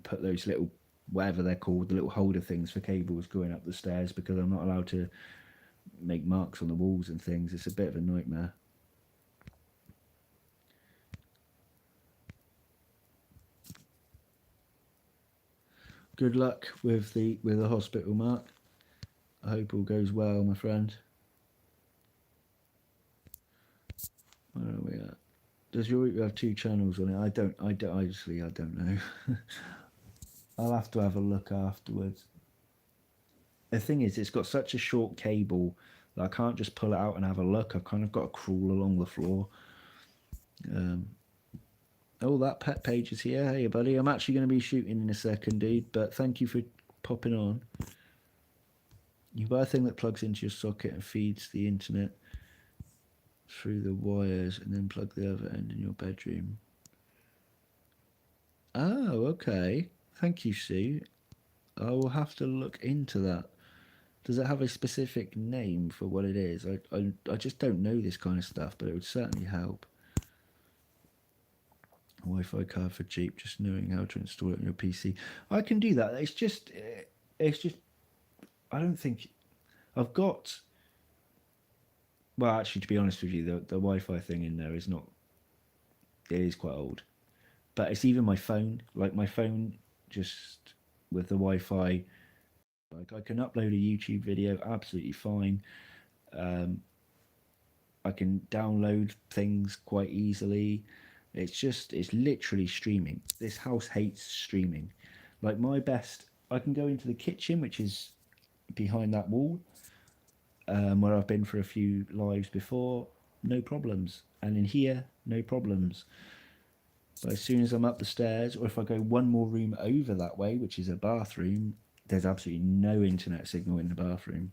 put those little, whatever they're called, the little holder things for cables going up the stairs because I'm not allowed to make marks on the walls and things. It's a bit of a nightmare. Good luck with the hospital, Mark. I hope all goes well, my friend. Where are we at? Does your router have 2 channels on it? I don't know. I'll have to have a look afterwards. The thing is, it's got such a short cable that I can't just pull it out and have a look. I've kind of got to crawl along the floor. Oh, that pet page is here. Hey, buddy. I'm actually going to be shooting in a second, dude, but thank you for popping on. You buy a thing that plugs into your socket and feeds the internet through the wires and then plug the other end in your bedroom. Oh, okay. Thank you, Sue. I will have to look into that. Does it have a specific name for what it is? I just don't know this kind of stuff, but it would certainly help. A Wi-Fi card for Jeep, just knowing how to install it on your PC. I can do that. It's just, I don't think, I've got, well, actually, to be honest with you, the Wi-Fi thing in there is not, it is quite old. But it's even my phone. Like my phone, just with the Wi-Fi, like I can upload a YouTube video absolutely fine. Um, I can download things quite easily. It's literally streaming. This house hates streaming. Like my best, I can go into the kitchen, which is behind that wall, where I've been for a few lives before, no problems. And in here, no problems. But as soon as I'm up the stairs, or if I go one more room over that way, which is a bathroom, there's absolutely no internet signal in the bathroom.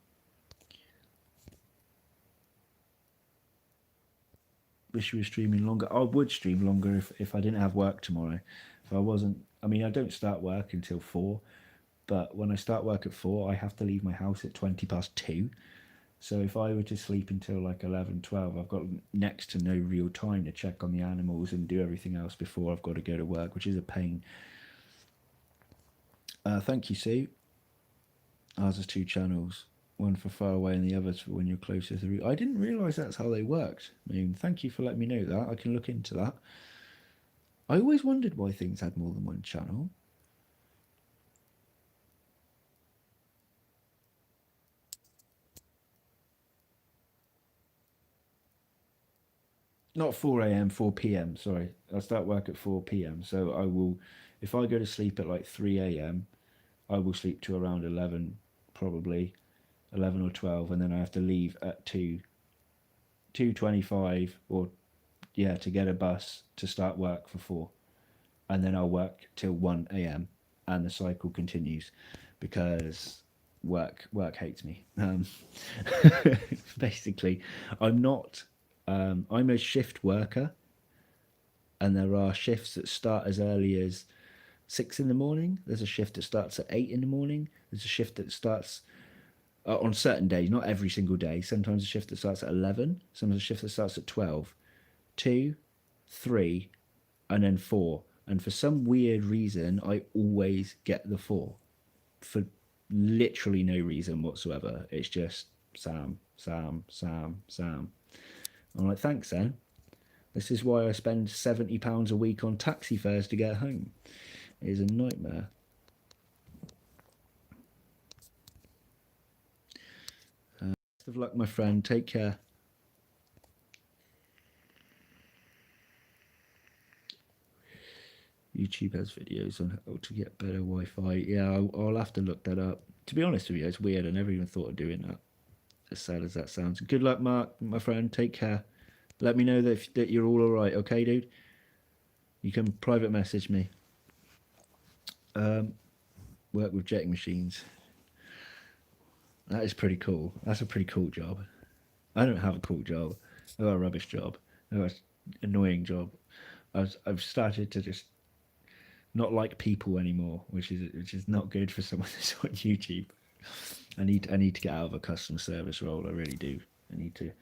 Wish you were streaming longer. I would stream longer if I didn't have work tomorrow. If I wasn't, I mean, I don't start work until 4, but when I start work at 4, I have to leave my house at 20 past 2. So if I were to sleep until like 11, 12, I've got next to no real time to check on the animals and do everything else before I've got to go to work, which is a pain. Thank you, Sue. Ours has 2 channels, one for far away and the other for when you're closer through. I didn't realise that's how they worked. I mean, thank you for letting me know that. I can look into that. I always wondered why things had more than one channel. not 4 a.m., 4 p.m. Sorry, I start work at 4 p.m. So I will, if I go to sleep at like 3 a.m., I will sleep to around 11, probably 11 or 12, and then I have to leave at 2:25, or yeah, to get a bus to start work for 4, and then I'll work till 1 a.m. and the cycle continues because work hates me. Basically, I'm not. I'm a shift worker, and there are shifts that start as early as 6 in the morning. There's a shift that starts at 8 in the morning. There's a shift that starts on certain days, not every single day. Sometimes a shift that starts at 11. Sometimes a shift that starts at 12. 2, 3, and then 4. And for some weird reason, I always get the 4. For literally no reason whatsoever. It's just Sam, Sam, Sam, Sam. I'm like, thanks, Sam. This is why I spend £70 a week on taxi fares to get home. It is a nightmare. Best of luck, my friend. Take care. YouTube has videos on how to get better Wi-Fi. Yeah, I'll have to look that up. To be honest with you, it's weird. I never even thought of doing that. As sad as that sounds. Good luck, Mark, my friend. Take care. Let me know that you're all right, okay, dude? You can private message me. Work with jetting machines. That is pretty cool. That's a pretty cool job. I don't have a cool job. I've got a rubbish job. I've got an annoying job. I've started to just not like people anymore, which is not good for someone that's on YouTube. I need to get out of a customer service role. I really do. I need to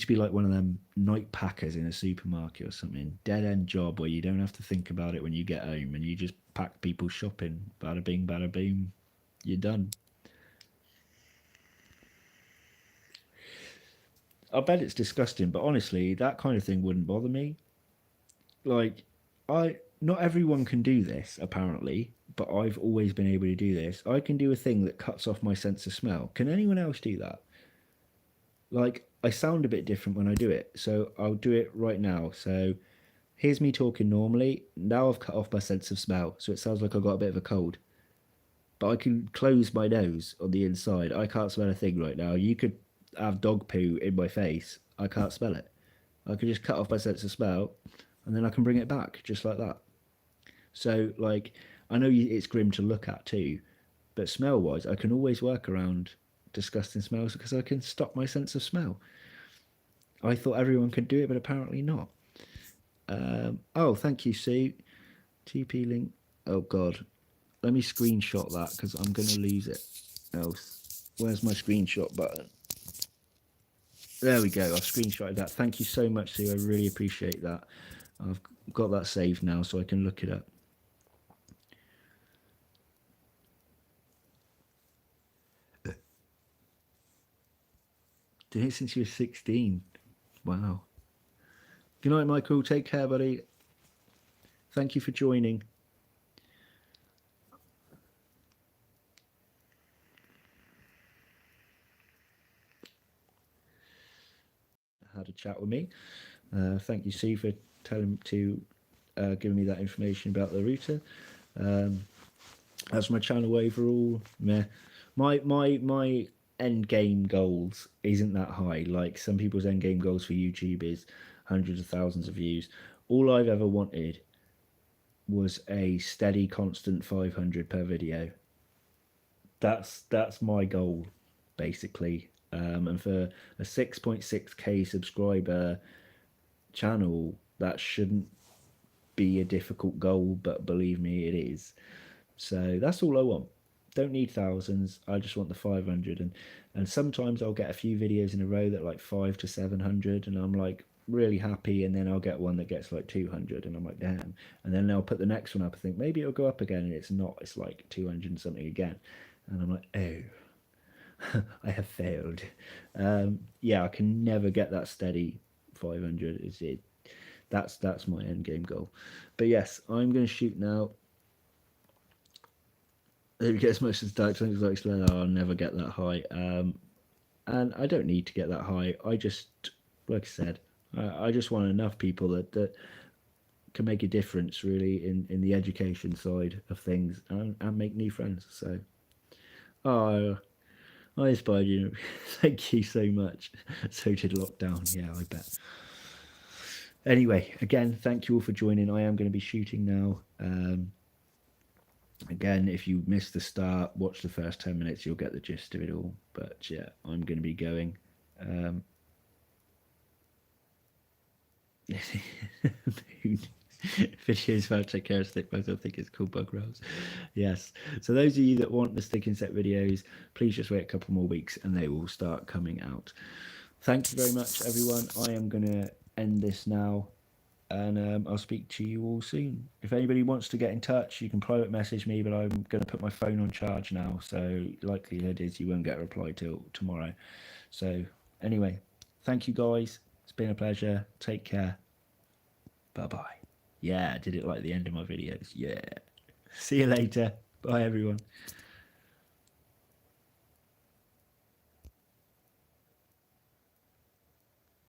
be like one of them night packers in a supermarket or something. Dead end job where you don't have to think about it when you get home and you just pack people's shopping. Bada bing, bada boom. You're done. I bet it's disgusting, but honestly, that kind of thing wouldn't bother me. Like, not everyone can do this, apparently, but I've always been able to do this. I can do a thing that cuts off my sense of smell. Can anyone else do that? Like, I sound a bit different when I do it, so I'll do it right now. So here's me talking normally. Now I've cut off my sense of smell, so it sounds like I've got a bit of a cold. But I can close my nose on the inside. I can't smell a thing right now. You could have dog poo in my face. I can't smell it. I could just cut off my sense of smell, and then I can bring it back just like that. So, like, I know it's grim to look at too, but smell-wise, I can always work around disgusting smells because I can stop my sense of smell. I thought everyone could do it, but apparently not. Oh, thank you, Sue. TP link. Oh, God. Let me screenshot that because I'm going to lose it else. Where's my screenshot button? There we go. I've screenshotted that. Thank you so much, Sue. I really appreciate that. I've got that saved now so I can look it up. Did it since you were 16. Wow. Good night, Michael. Take care, buddy. Thank you for joining. Had a chat with me. Thank you, Sue, for giving me that information about the router. That's my channel overall. Meh. My end game goals isn't that high. Like some people's end game goals for YouTube is hundreds of thousands of views. All I've ever wanted was a steady, constant 500 per video. That's my goal, basically. And for a 6.6k subscriber channel, that shouldn't be a difficult goal, but believe me, it is. So that's all I want. Don't need thousands. I just want the 500. And sometimes I'll get a few videos in a row that like 5 to 700, and I'm like really happy. And then I'll get one that gets like 200, and I'm like, damn. And then I'll put the next one up. I think maybe it'll go up again, and it's not. It's like 200 and something again, and I'm like, oh, I have failed. Yeah, I can never get that steady 500. Is it? That's my end game goal. But yes, I'm going to shoot now. If it gets much as dark, something like that, I'll never get that high. And I don't need to get that high. I just, like I said, I just want enough people that can make a difference really in the education side of things and make new friends. So, oh, I inspired you. Thank you so much. So did lockdown. Yeah, I bet. Anyway, again, thank you all for joining. I am going to be shooting now. Again, if you missed the start, watch the first 10 minutes, you'll get the gist of it all. But yeah, I'm going to be going. Videos about take care of stick bugs. I think it's called bug rolls. Yes. So those of you that want the stick insect videos, please just wait a couple more weeks and they will start coming out. Thank you very much, everyone. I am going to end this now, and I'll speak to you all soon. If anybody wants to get in touch, you can private message me, but I'm going to put my phone on charge now, so likelihood is you won't get a reply till tomorrow. So anyway, thank you guys. It's been a pleasure. Take care. Bye-bye. Yeah, I did it like the end of my videos. Yeah. See you later. Bye, everyone.